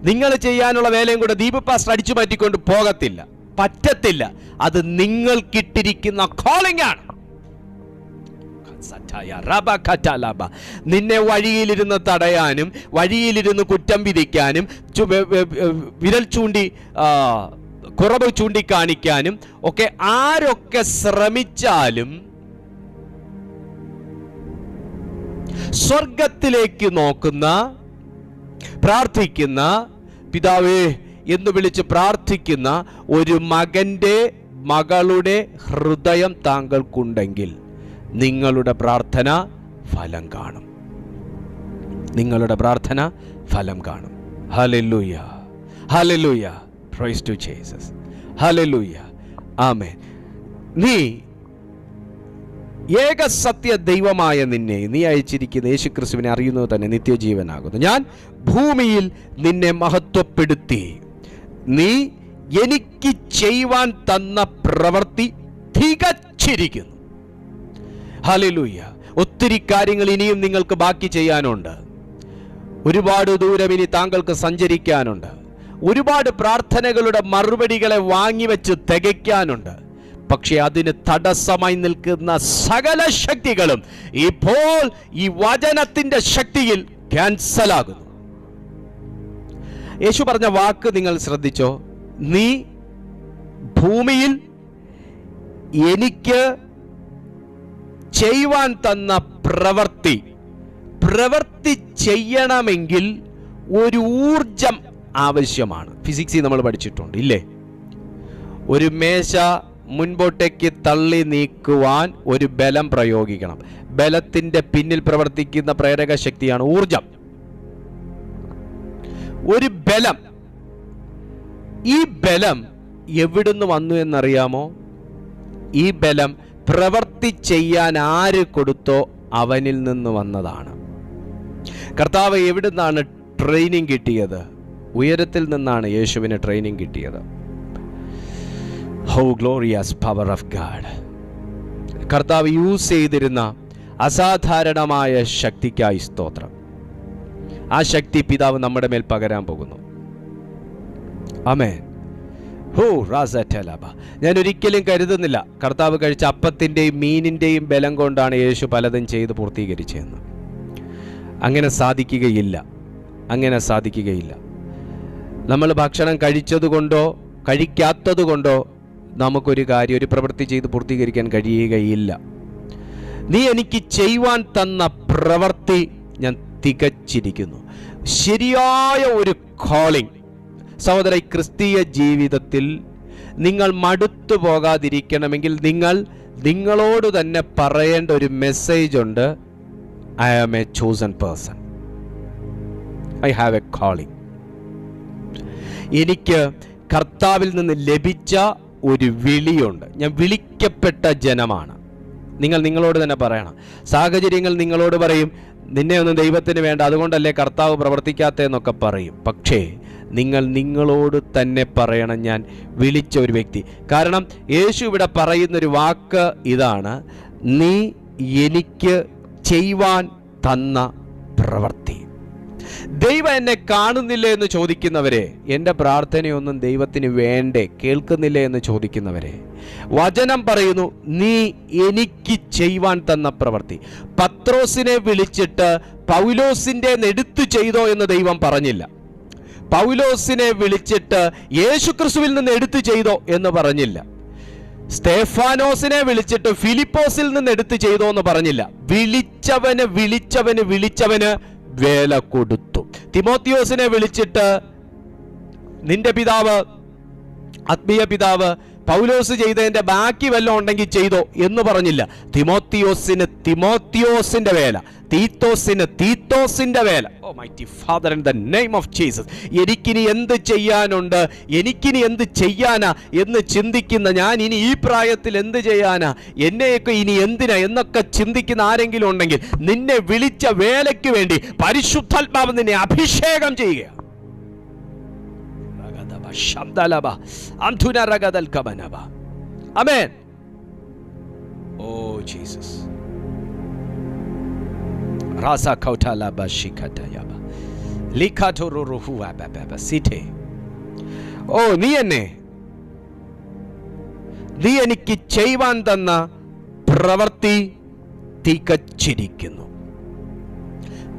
നിങ്ങൾ ചെയ്യാനുള്ള വേലയും കൂടെ ദീപ് പാസ്റ്റർ അടിച്ചു മാറ്റിക്കൊണ്ട് പോകത്തില്ല, പറ്റത്തില്ല. അത് നിങ്ങൾക്കിട്ടിരിക്കുന്ന കോളിംഗ് ആണ്. നിന്നെ വഴിയിലിരുന്ന് തടയാനും വഴിയിലിരുന്ന് കുറ്റം വിധിക്കാനും വിരൽ ചൂണ്ടി കുറവ് ചൂണ്ടിക്കാണിക്കാനും ഒക്കെ ആരൊക്കെ ശ്രമിച്ചാലും സ്വർഗത്തിലേക്ക് നോക്കുന്ന പ്രാർത്ഥിക്കുന്ന പിതാവേ എന്ന് വിളിച്ച് പ്രാർത്ഥിക്കുന്ന ഒരു മകന്റെ മകളുടെ ഹൃദയം താങ്കൾക്കുണ്ടെങ്കിൽ നിങ്ങളുടെ പ്രാർത്ഥന ഫലം കാണും. നിങ്ങളുടെ പ്രാർത്ഥന ഫലം കാണും. ഹല്ലേലൂയ, ഹല്ലേലൂയ, പ്രൈസ് ടു ജീസസ്, ഹല്ലേലൂയ, ആമേൻ. നീ ഏക സത്യ ദൈവമായ നിന്നെ, നീ അയച്ചിരിക്കുന്ന യേശുക്രിസ്തുവിനെ അറിയുന്നത് തന്നെ നിത്യജീവനാകുന്നു. ഞാൻ ഭൂമിയിൽ നിന്നെ മഹത്വപ്പെടുത്തി. നീ എനിക്ക് ചെയ്യുവാൻ തന്ന പ്രവൃത്തി തികച്ചിരിക്കുന്നു. ഹല്ലേലൂയ. ഒത്തിരി കാര്യങ്ങൾ ഇനിയും നിങ്ങൾക്ക് ബാക്കി ചെയ്യാനുണ്ട്. ഒരുപാട് ദൂരം ഇനി താങ്കൾക്ക് സഞ്ചരിക്കാനുണ്ട്. ഒരുപാട് പ്രാർത്ഥനകളുടെ മറുപടികളെ വാങ്ങിവെച്ച് തികയ്ക്കാനുണ്ട്. പക്ഷെ അതിന് തടസ്സമായി നിൽക്കുന്ന സകല ശക്തികളും ഇപ്പോൾ ഈ വചനത്തിന്റെ ശക്തിയിൽ ക്യാൻസൽ ആകുന്നു. യേശു പറഞ്ഞ വാക്ക് നിങ്ങൾ ശ്രദ്ധിച്ചോ? നീ ഭൂമിയിൽ എനിക്ക് ചെയ്യുവാൻ തന്ന പ്രവൃത്തി ചെയ്യണമെങ്കിൽ ഒരു ഊർജം ആവശ്യമാണ്. ഫിസിക്സിൽ നമ്മൾ പഠിച്ചിട്ടുണ്ട് ഇല്ലേ? ഒരു മേശ മുൻപോട്ടേക്ക് തള്ളി നീക്കുവാൻ ഒരു ബലം പ്രയോഗിക്കണം. ബലത്തിന്റെ പിന്നിൽ പ്രവർത്തിക്കുന്ന പ്രേരക ശക്തിയാണ് ഊർജം. ഒരു ബലം. ഈ ബലം എവിടുന്ന് വന്നു എന്നറിയാമോ? ഈ ബലം പ്രവൃത്തി ചെയ്യാൻ ആര് കൊടുത്തോ അവനിൽ നിന്ന് വന്നതാണ്. കർത്താവ് എവിടുന്നാണ് ട്രെയിനിങ് കിട്ടിയത്? ഉയരത്തിൽ നിന്നാണ് യേശുവിന് ട്രെയിനിങ് കിട്ടിയത്. How glorious power of God. കർത്താവ് യൂസ് ചെയ്തിരുന്ന അസാധാരണമായ ശക്തിക്കായി സ്തോത്രം. ആ ശക്തി പിതാവ് നമ്മുടെ മേൽ പകരാൻ പോകുന്നു. ആമേൻ. ഞാൻ ഒരിക്കലും കരുതുന്നില്ല കർത്താവ് കഴിച്ച അപ്പത്തിൻ്റെയും മീനിൻ്റെയും ബലം കൊണ്ടാണ് യേശു പലതും ചെയ്ത് പൂർത്തീകരിച്ചതെന്ന്. അങ്ങനെ സാധിക്കുകയില്ല, അങ്ങനെ സാധിക്കുകയില്ല. നമ്മൾ ഭക്ഷണം കഴിച്ചതുകൊണ്ടോ കഴിക്കാത്തത് കൊണ്ടോ നമുക്കൊരു കാര്യം, ഒരു പ്രവൃത്തി ചെയ്ത് പൂർത്തീകരിക്കാൻ കഴിയുകയില്ല. നീ എനിക്ക് ചെയ്യുവാൻ തന്ന പ്രവൃത്തി ഞാൻ തികച്ചിരിക്കുന്നു. ശരിയായ ഒരു കോളിംഗ്. സഹോദര, ക്രിസ്തീയ ജീവിതത്തിൽ നിങ്ങൾ മടുത്തു പോകാതിരിക്കണമെങ്കിൽ നിങ്ങളോട് തന്നെ പറയേണ്ട ഒരു മെസ്സേജ് ഉണ്ട്. I am a chosen person, I have a calling. എനിക്ക് കർത്താവിൽ നിന്ന് ലഭിച്ച ഒരു വിളിയുണ്ട്. ഞാൻ വിളിക്കപ്പെട്ട ജനമാണ്. നിങ്ങളോട് തന്നെ പറയണം. സാഹചര്യങ്ങൾ നിങ്ങളോട് പറയും, നിന്നെ ഒന്നും ദൈവത്തിന് വേണ്ട, അതുകൊണ്ടല്ലേ കർത്താവ് പ്രവർത്തിക്കാത്തതെന്നൊക്കെ പറയും. പക്ഷേ നിങ്ങളോട് തന്നെ പറയണം, ഞാൻ വിളിച്ച ഒരു വ്യക്തി. കാരണം യേശു ഇവിടെ പറയുന്നൊരു വാക്ക് ഇതാണ്, നീ എനിക്ക് ചെയ്യുവാൻ തന്ന പ്രവൃത്തി. ദൈവം എന്നെ കാണുന്നില്ലേ എന്ന് ചോദിക്കുന്നവരെ, എൻ്റെ പ്രാർത്ഥനയൊന്നും ദൈവത്തിന് വേണ്ടേ, കേൾക്കുന്നില്ലേ എന്ന് ചോദിക്കുന്നവരെ, വചനം പറയുന്നു, നീ എനിക്ക് ചെയ്യുവാൻ തന്ന പ്രവൃത്തി. പത്രോസിനെ വിളിച്ചിട്ട് പൗലോസിൻ്റെ എടുത്തു ചെയ്തോ എന്ന് ദൈവം പറഞ്ഞില്ല. പൗലോസിനെ വിളിച്ചിട്ട് യേശുക്രിസ്തുവിൽ നിന്ന് എടുത്തു ചെയ്തോ എന്ന് പറഞ്ഞില്ല. സ്തേഫാനോസിനെ വിളിച്ചിട്ട് ഫിലിപ്പോസിൽ നിന്ന് എടുത്തു ചെയ്തോ എന്ന് പറഞ്ഞില്ല. വിളിച്ചവന് വേല കൊടുത്തു. തിമോത്തിയോസിനെ വിളിച്ചിട്ട് നിന്റെ പിതാവ്, ആത്മീയ പിതാവ് പൗലോസ് ചെയ്തതിന്റെ ബാക്കി വല്ലതും ഉണ്ടെങ്കിൽ ചെയ്തോ എന്ന് പറഞ്ഞില്ല. തിമോത്തിയോസിന്റെ വേല, തീത്തോസിന്റെ വേല. Oh mighty father, in the name of Jesus, എനിക്കിനി എന്ത് ചെയ്യാനുണ്ട്, എനിക്കിനി എന്ത് ചെയ്യാനാ എന്ന് ചിന്തിക്കുന്ന, ഞാൻ ഇനി ഈ പ്രായത്തിൽ എന്ത് ചെയ്യാനാ, എന്നെയൊക്കെ ഇനി എന്തിനാ എന്നൊക്കെ ചിന്തിക്കുന്ന ആരെങ്കിലും ഉണ്ടെങ്കിൽ, നിന്നെ വിളിച്ച വേലയ്ക്ക് വേണ്ടി പരിശുദ്ധാത്മാവ് നിന്നെ അഭിഷേകം ചെയ്യുക. ആമേൻ. Oh Jesus. ഓ നീ എനിക്ക് ചെയ്യുവാൻ തന്ന പ്രവൃത്തി തികച്ചിരിക്കുന്നു.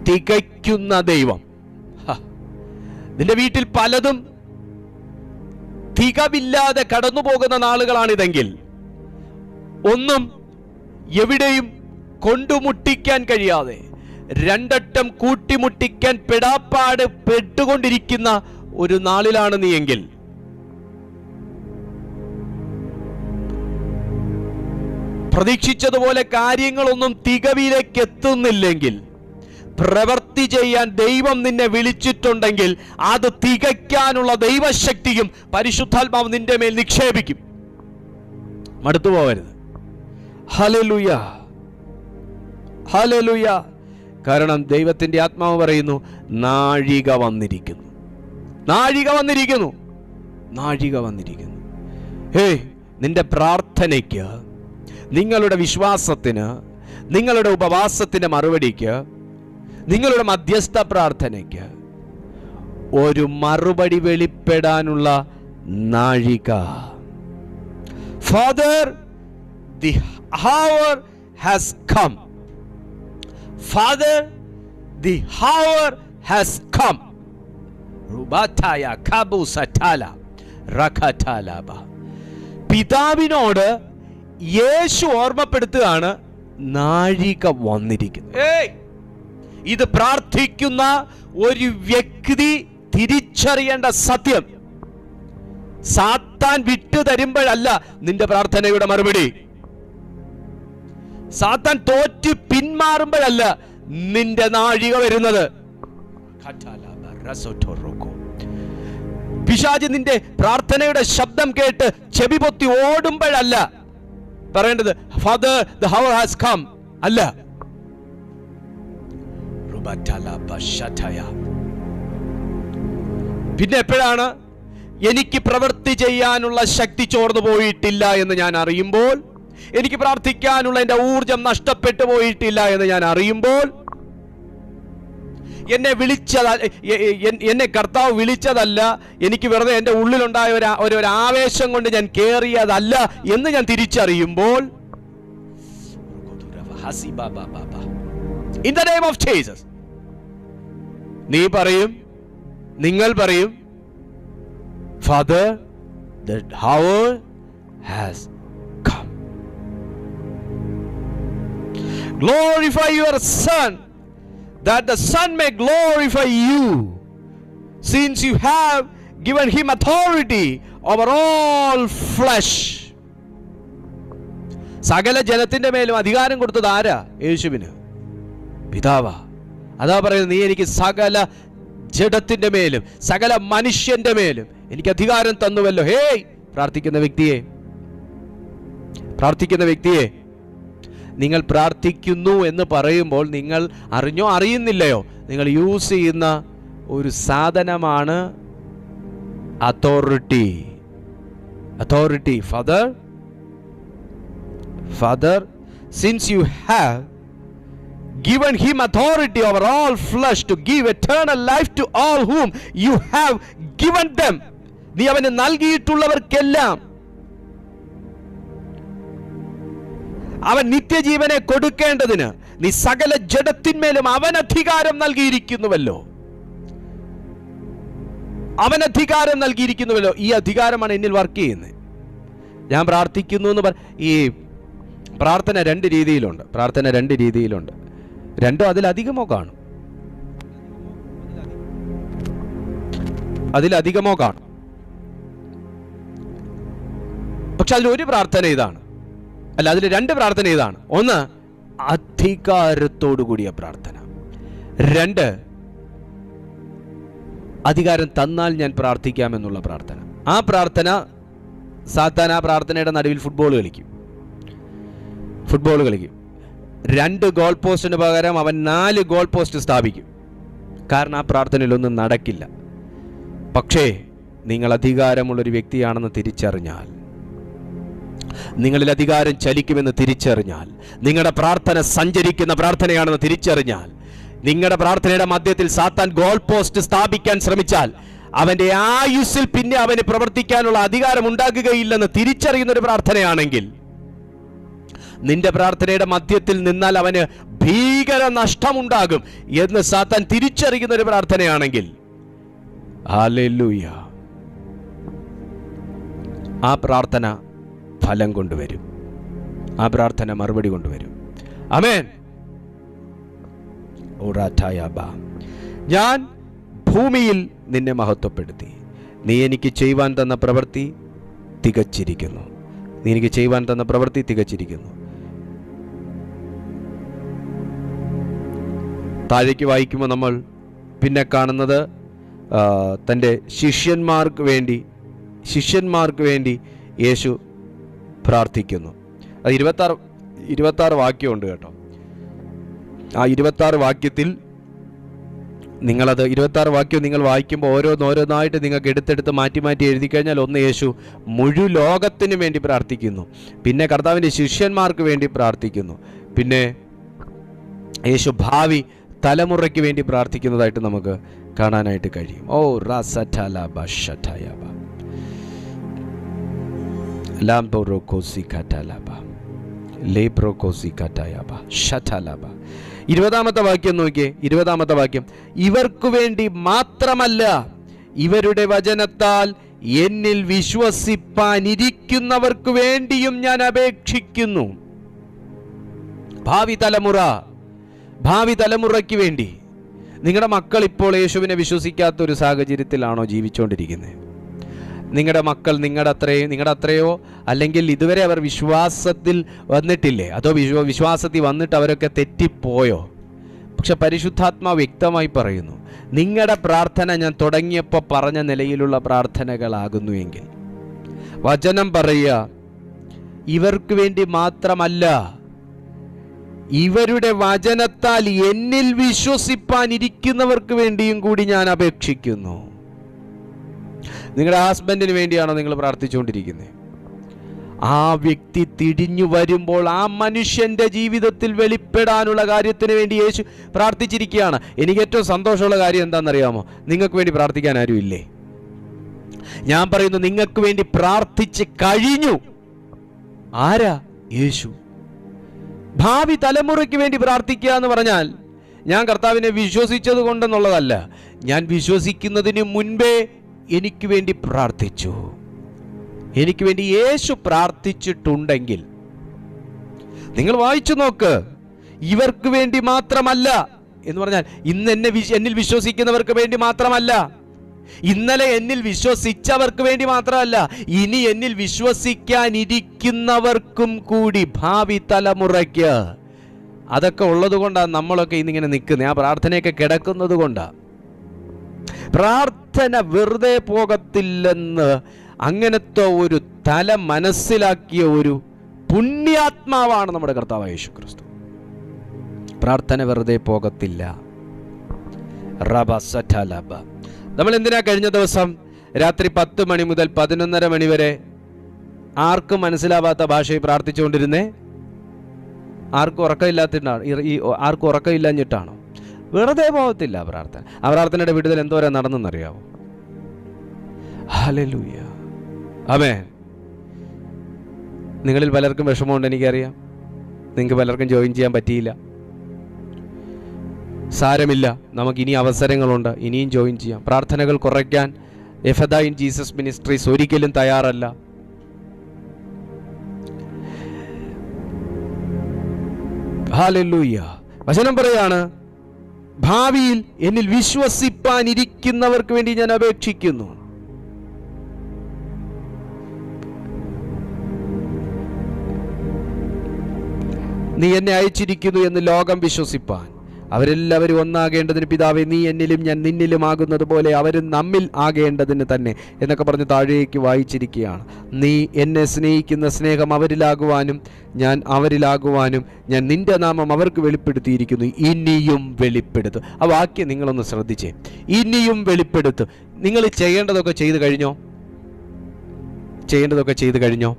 തികയ്ക്കുന്ന ദൈവം. നിന്റെ വീട്ടിൽ പലതും തികവില്ലാതെ കടന്നു പോകുന്ന നാളുകളാണിതെങ്കിൽ, ഒന്നും എവിടെയും കൊണ്ടുമുട്ടിക്കാൻ കഴിയാതെ രണ്ടറ്റം കൂട്ടിമുട്ടിക്കാൻ പെടാപ്പാട് പെട്ടുകൊണ്ടിരിക്കുന്ന ഒരു നാളിലാണ് നീ എങ്കിൽ, പ്രതീക്ഷിച്ചതുപോലെ കാര്യങ്ങളൊന്നും തികവിലേക്ക് എത്തുന്നില്ലെങ്കിൽ, പ്രവൃത്തി ചെയ്യാൻ ദൈവം നിന്നെ വിളിച്ചിട്ടുണ്ടെങ്കിൽ അത് തികയ്ക്കാനുള്ള ദൈവശക്തിയും പരിശുദ്ധാത്മാവ് നിന്റെ മേൽ നിക്ഷേപിക്കും. മടുത്തു പോകരുത്. Hallelujah, hallelujah. കാരണം ദൈവത്തിന്റെ ആത്മാവ് പറയുന്നു, നാഴിക വന്നിരിക്കുന്നു, നാഴിക വന്നിരിക്കുന്നു, നാഴിക വന്നിരിക്കുന്നു. നിന്റെ പ്രാർത്ഥനയ്ക്ക്, നിങ്ങളുടെ വിശ്വാസത്തിന്, നിങ്ങളുടെ ഉപവാസത്തിന്റെ മറുപടിക്ക്, നിങ്ങളുടെ മധ്യസ്ഥ പ്രാർത്ഥനയ്ക്ക് ഒരു മറുപടി വെളിപ്പെടാനുള്ള നാഴിക. Father, the hour has come. Father, the hour has come. Rubataya kabusatala rakatalaba. പിതാവിനോട് യേശു ഓർമ്മപ്പെടുത്തുകയാണ്, നാഴിക വന്നിരിക്കുന്നു. ഇത് പ്രാർത്ഥിക്കുന്ന ഒരു വ്യക്തി തിരിച്ചറിയേണ്ട സത്യം. സാത്താൻ വിട്ടു തരുമ്പോഴല്ല നിന്റെ പ്രാർത്ഥനയുടെ മറുപടി. സാത്താൻ തോറ്റ് പിന്മാറുമ്പോഴല്ല നിന്റെ നാഴിക വരുന്നത്. പിശാച് നിന്റെ പ്രാർത്ഥനയുടെ ശബ്ദം കേട്ട് ചെവി പൊത്തി ഓടുമ്പോഴല്ല പറയേണ്ടത്, father the hour has come അല്ല. പിന്നെ എപ്പോഴാണ് എനിക്ക് പ്രവൃത്തി ചെയ്യാനുള്ള ശക്തി ചോർന്നു പോയിട്ടില്ല എന്ന് ഞാൻ അറിയുമ്പോൾ, എനിക്ക് പ്രാർത്ഥിക്കാനുള്ള എൻ്റെ ഊർജം നഷ്ടപ്പെട്ടു പോയിട്ടില്ല എന്ന് ഞാൻ അറിയുമ്പോൾ, എന്നെ കർത്താവ് വിളിച്ചതല്ല, എനിക്ക് വെറുതെ എൻ്റെ ഉള്ളിലുണ്ടായ ഒരു ആവേശം കൊണ്ട് ഞാൻ കേറിയതല്ല എന്ന് ഞാൻ തിരിച്ചറിയുമ്പോൾ, in the name of Jesus, നീ പറയും, നിങ്ങൾ പറയും, Father, the hour has come. Glorify your Son, that the Son may glorify you, since you have given him authority over all flesh. സകല ജനത്തിന്റെ മേലും അധികാരം കൊടുത്തത് ആരാ? യേശുവിന്. പിതാവാ. അതാ പറയുന്നത്, നീ എനിക്ക് സകല ജഡത്തിന്റെ മേലും സകല മനുഷ്യന്റെ മേലും എനിക്ക് അധികാരം തന്നുവല്ലോ. ഹേയ്, പ്രാർത്ഥിക്കുന്ന വ്യക്തിയെ നിങ്ങൾ പ്രാർത്ഥിക്കുന്നു എന്ന് പറയുമ്പോൾ നിങ്ങൾ അറിഞ്ഞോ അറിയുന്നില്ലയോ, നിങ്ങൾ യൂസ് ചെയ്യുന്ന ഒരു സാധനമാണ് authority. Father, since you have given him authority over all flesh to give eternal life to all whom you have given them. നീ അവന് നൽകിയിട്ടുള്ളവർക്കെല്ലാം അവൻ നിത്യജീവനെ കൊടുക്കേണ്ടതിന് നീ സകല ജഡത്തിന്മേലും അവൻ അധികാരം നൽകിയിരിക്കുന്നുവല്ലോ. ഈ അധികാരമാണ് എന്നിൽ വർക്ക് ചെയ്യുന്നത്. ഞാൻ പ്രാർത്ഥിക്കുന്നു എന്ന് ഈ പ്രാർത്ഥന രണ്ട് രീതിയിലുണ്ട്. രണ്ടോ അതിലധികമോ കാണും. പക്ഷെ അതിലൊരു പ്രാർത്ഥന ഇതാണ്, അതിൽ രണ്ട് പ്രാർത്ഥന ഇതാണ്. ഒന്ന്, അധികാരത്തോടു കൂടിയ പ്രാർത്ഥന. രണ്ട്, അധികാരം തന്നാൽ ഞാൻ പ്രാർത്ഥിക്കാമെന്നുള്ള പ്രാർത്ഥന. ആ പ്രാർത്ഥന സാത്താൻ ആ പ്രാർത്ഥനയുടെ നടുവിൽ ഫുട്ബോൾ കളിക്കും. 2 ഗോൾ പോസ്റ്റിന് പകരം അവൻ 4 ഗോൾ പോസ്റ്റ് സ്ഥാപിക്കും. കാരണം ആ പ്രാർത്ഥനയിലൊന്നും നടക്കില്ല. പക്ഷേ നിങ്ങൾ അധികാരമുള്ളൊരു വ്യക്തിയാണെന്ന് തിരിച്ചറിഞ്ഞാൽ, നിങ്ങളിൽ അധികാരം ചലിക്കുമെന്ന് തിരിച്ചറിഞ്ഞാൽ, നിങ്ങളുടെ പ്രാർത്ഥന സഞ്ചരിക്കുന്ന പ്രാർത്ഥനയാണെന്ന് തിരിച്ചറിഞ്ഞാൽ, നിങ്ങളുടെ പ്രാർത്ഥനയുടെ മധ്യത്തിൽ സാത്താൻ ഗോൾ പോസ്റ്റ് സ്ഥാപിക്കാൻ ശ്രമിച്ചാൽ അവന്റെ ആയുസ്സിൽ പിന്നെ അവന് പ്രവർത്തിക്കാനുള്ള അധികാരം ഉണ്ടാകുകയില്ലെന്ന് തിരിച്ചറിയുന്ന ഒരു പ്രാർത്ഥനയാണെങ്കിൽ, നിന്റെ പ്രാർത്ഥനയുടെ മധ്യത്തിൽ നിന്നാൽ അവന് ഭീകര നഷ്ടമുണ്ടാകും എന്ന് സാത്താൻ തിരിച്ചറിയുന്ന ഒരു പ്രാർത്ഥനയാണെങ്കിൽ, ഹല്ലേലൂയ, ആ പ്രാർത്ഥന ഫലം കൊണ്ടുവരും. ആ പ്രാർത്ഥന മറുപടി കൊണ്ടുവരും. ആമേൻ. ഞാൻ ഭൂമിയിൽ നിന്നെ മഹത്വപ്പെടുത്തി. നീ എനിക്ക് ചെയ്യുവാൻ തന്ന പ്രവൃത്തി തികച്ചിരിക്കുന്നു. താഴേക്ക് വായിക്കുമ്പോൾ നമ്മൾ പിന്നെ കാണുന്നത് തൻ്റെ ശിഷ്യന്മാർക്ക് വേണ്ടി യേശു പ്രാർത്ഥിക്കുന്നു. അത് 26 വാക്യമുണ്ട് കേട്ടോ. ആ 26 വാക്യത്തിൽ നിങ്ങളത് 26 വാക്യം നിങ്ങൾ വായിക്കുമ്പോൾ ഓരോന്നായിട്ട് നിങ്ങൾക്ക് എടുത്തെടുത്ത് മാറ്റി എഴുതി കഴിഞ്ഞാൽ, ഒന്ന് യേശു മുഴുവൻ ലോകത്തിന് വേണ്ടി പ്രാർത്ഥിക്കുന്നു, പിന്നെ കർത്താവിൻ്റെ ശിഷ്യന്മാർക്ക് വേണ്ടി പ്രാർത്ഥിക്കുന്നു, പിന്നെ യേശു ഭാവി തലമുറയ്ക്ക് വേണ്ടി പ്രാർത്ഥിക്കുന്നതായിട്ട് നമുക്ക് കാണാനായിട്ട് കഴിയും. ഓ റാസറ്റലാബ ഷഠയാബ ലാംബോറോകോസി കറ്റലാബ ലേബ്രോകോസി കറ്റയാബ ഷഠലാബ. 20-ാമത്തെ വാക്യം നോക്കിയേ. 20-ാമത്തെ വാക്യം, ഇവർക്കു വേണ്ടി മാത്രമല്ല, ഇവരുടെ വചനത്താൽ എന്നിൽ വിശ്വസിപ്പാനിരിക്കുന്നവർക്ക് വേണ്ടിയും ഞാൻ അപേക്ഷിക്കുന്നു. ഭാവി തലമുറയ്ക്ക് വേണ്ടി. നിങ്ങളുടെ മക്കൾ ഇപ്പോൾ യേശുവിനെ വിശ്വസിക്കാത്ത ഒരു സാഹചര്യത്തിലാണോ ജീവിച്ചുകൊണ്ടിരിക്കുന്നത്? നിങ്ങളുടെ മക്കൾ നിങ്ങളുടെ അത്രയോ, അല്ലെങ്കിൽ ഇതുവരെ അവർ വിശ്വാസത്തിൽ വന്നിട്ടില്ലേ? അതോ വിശ്വാസത്തിൽ വന്നിട്ട് അവരൊക്കെ തെറ്റിപ്പോയോ? പക്ഷെ പരിശുദ്ധാത്മാവ് വ്യക്തമായി പറയുന്നു, നിങ്ങളുടെ പ്രാർത്ഥന ഞാൻ തുടങ്ങിയപ്പോൾ പറഞ്ഞ നിലയിലുള്ള പ്രാർത്ഥനകളാകുന്നു എങ്കിൽ, വചനം പറയുക, ഇവർക്ക് വേണ്ടി മാത്രമല്ല, ഇവരുടെ വചനത്താൽ എന്നിൽ വിശ്വസിപ്പാനിരിക്കുന്നവർക്ക് വേണ്ടിയും കൂടി ഞാൻ അപേക്ഷിക്കുന്നു. നിങ്ങളുടെ ഹസ്ബൻഡിന് വേണ്ടിയാണോ നിങ്ങൾ പ്രാർത്ഥിച്ചുകൊണ്ടിരിക്കുന്നത്? ആ വ്യക്തി തിരിഞ്ഞു വരുമ്പോൾ ആ മനുഷ്യന്റെ ജീവിതത്തിൽ വെളിപ്പെടാനുള്ള കാര്യത്തിന് വേണ്ടി യേശു പ്രാർത്ഥിച്ചിരിക്കുകയാണ്. എനിക്ക് ഏറ്റവും സന്തോഷമുള്ള കാര്യം എന്താണെന്നറിയാമോ? നിങ്ങൾക്ക് വേണ്ടി പ്രാർത്ഥിക്കാൻ ആരും ഇല്ലേ? ഞാൻ പറയുന്നു, നിങ്ങൾക്ക് വേണ്ടി പ്രാർത്ഥിച്ച് കഴിഞ്ഞു. ആരാ? യേശു. ഭാവി തലമുറയ്ക്ക് വേണ്ടി പ്രാർത്ഥിക്കുക എന്ന് പറഞ്ഞാൽ, ഞാൻ കർത്താവിനെ വിശ്വസിച്ചത് കൊണ്ടെന്നുള്ളതല്ല, ഞാൻ വിശ്വസിക്കുന്നതിന് മുൻപേ എനിക്ക് വേണ്ടി പ്രാർത്ഥിച്ചു. എനിക്ക് വേണ്ടി യേശു പ്രാർത്ഥിച്ചിട്ടുണ്ടെങ്കിൽ നിങ്ങൾ വായിച്ചു നോക്ക്. ഇവർക്ക് വേണ്ടി മാത്രമല്ല എന്ന് പറഞ്ഞാൽ ഇന്ന് എന്നിൽ വിശ്വസിക്കുന്നവർക്ക് വേണ്ടി മാത്രമല്ല, ഇന്നലെ എന്നിൽ വിശ്വസിച്ചവർക്ക് വേണ്ടി മാത്രമല്ല, ഇനി എന്നിൽ വിശ്വസിക്കാനിരിക്കുന്നവർക്കും കൂടി, ഭാവി തലമുറയ്ക്ക്. അതൊക്കെ ഉള്ളത് കൊണ്ടാണ് നമ്മളൊക്കെ ഇന്നിങ്ങനെ നിൽക്കുന്നത്. ആ പ്രാർത്ഥനയൊക്കെ കിടക്കുന്നത് കൊണ്ടാണ്. പ്രാർത്ഥന വെറുതെ പോകത്തില്ലെന്ന് അങ്ങനത്തെ ഒരു തല മനസ്സിലാക്കിയ ഒരു പുണ്യാത്മാവാണ് നമ്മുടെ കർത്താവായ യേശു ക്രിസ്തു. പ്രാർത്ഥന വെറുതെ പോകത്തില്ല. നമ്മൾ എന്തിനാ കഴിഞ്ഞ ദിവസം രാത്രി 10 മണി മുതൽ 11:30 മണി വരെ ആർക്കും മനസ്സിലാവാത്ത ഭാഷയിൽ പ്രാർത്ഥിച്ചുകൊണ്ടിരുന്നേ? ആർക്കും ഉറക്കമില്ലാഞ്ഞിട്ടാണോ? വെറുതെ പോകത്തില്ല പ്രാർത്ഥന. ആ പ്രാർത്ഥനയുടെ വിടുതൽ എന്തോരം നടന്നെന്നറിയാവോ? ഹല്ലേലൂയ, ആമേൻ. നിങ്ങളിൽ പലർക്കും വിഷമമുണ്ട്, എനിക്കറിയാം. നിങ്ങൾക്ക് പലർക്കും ജോയിൻ ചെയ്യാൻ പറ്റിയില്ല. സാരമില്ല, നമുക്കിനി അവസരങ്ങളുണ്ട്, ഇനിയും ജോയിൻ ചെയ്യാം. പ്രാർത്ഥനകൾ കുറയ്ക്കാൻ എഫദ ഇൻ ജീസസ് മിനിസ്ട്രീസ് ഒരിക്കലും തയ്യാറല്ല. ഹല്ലേലൂയ. വചനം പറയാണ്, ഭാവിയിൽ എന്നിൽ വിശ്വസിപ്പാനിരിക്കുന്നവർക്ക് വേണ്ടി ഞാൻ അപേക്ഷിക്കുന്നു. നീ എന്നെ അയച്ചിരിക്കുന്നു എന്ന് ലോകം വിശ്വസിപ്പാൻ അവരെല്ലാവരും ഒന്നാകേണ്ടതിന് പിതാവേ, നീ എന്നിലും ഞാൻ നിന്നിലും ആകുന്നത് പോലെ അവരും നമ്മിൽ ആകേണ്ടതിന് തന്നെ എന്നൊക്കെ പറഞ്ഞ് താഴേക്ക് വായിച്ചിരിക്കുകയാണ്. നീ എന്നെ സ്നേഹിക്കുന്ന സ്നേഹം അവരിലാകുവാനും ഞാൻ അവരിലാകുവാനും ഞാൻ നിന്റെ നാമം അവർക്ക് വെളിപ്പെടുത്തിയിരിക്കുന്നു, ഇനിയും വെളിപ്പെടുത്തും. ആ വാക്യം നിങ്ങളൊന്ന് ശ്രദ്ധിച്ചേ. ഇനിയും വെളിപ്പെടുത്തും. നിങ്ങൾ ചെയ്യേണ്ടതൊക്കെ ചെയ്തു കഴിഞ്ഞോ?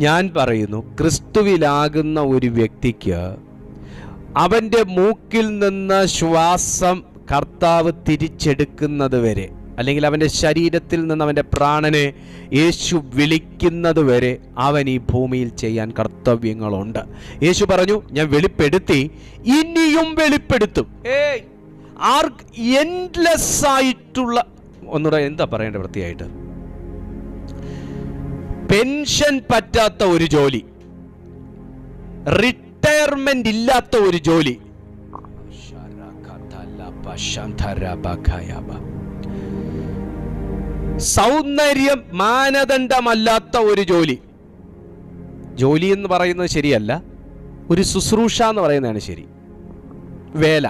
ഞാൻ പറയുന്നു, ക്രിസ്തുവിലാകുന്ന ഒരു വ്യക്തിക്ക് അവൻ്റെ മൂക്കിൽ നിന്ന് ശ്വാസം കർത്താവ് തിരിച്ചെടുക്കുന്നത് വരെ, അല്ലെങ്കിൽ അവൻ്റെ ശരീരത്തിൽ നിന്ന് അവൻ്റെ പ്രാണനെ യേശു വിളിക്കുന്നത് വരെ അവൻ ഈ ഭൂമിയിൽ ചെയ്യാൻ കർത്തവ്യങ്ങളുണ്ട്. യേശു പറഞ്ഞു, ഞാൻ വെളിപ്പെടുത്തി, ഇനിയും വെളിപ്പെടുത്തും. എൻഡ്ലെസ് ആയിട്ടുള്ള, ഒന്നുകൂടെ എന്താ പറയേണ്ട വൃത്തിയായിട്ട്, പെൻഷൻ പറ്റാത്ത ഒരു ജോലി, റിട്ടയർമെന്റ് ഇല്ലാത്ത ഒരു ജോലി, സൗന്ദര്യം മാനദണ്ഡമല്ലാത്ത ഒരു ജോലി എന്ന് പറയുന്നത് ശരിയല്ല, ഒരു ശുശ്രൂഷ എന്ന് പറയുന്നതാണ് ശരി. വേല,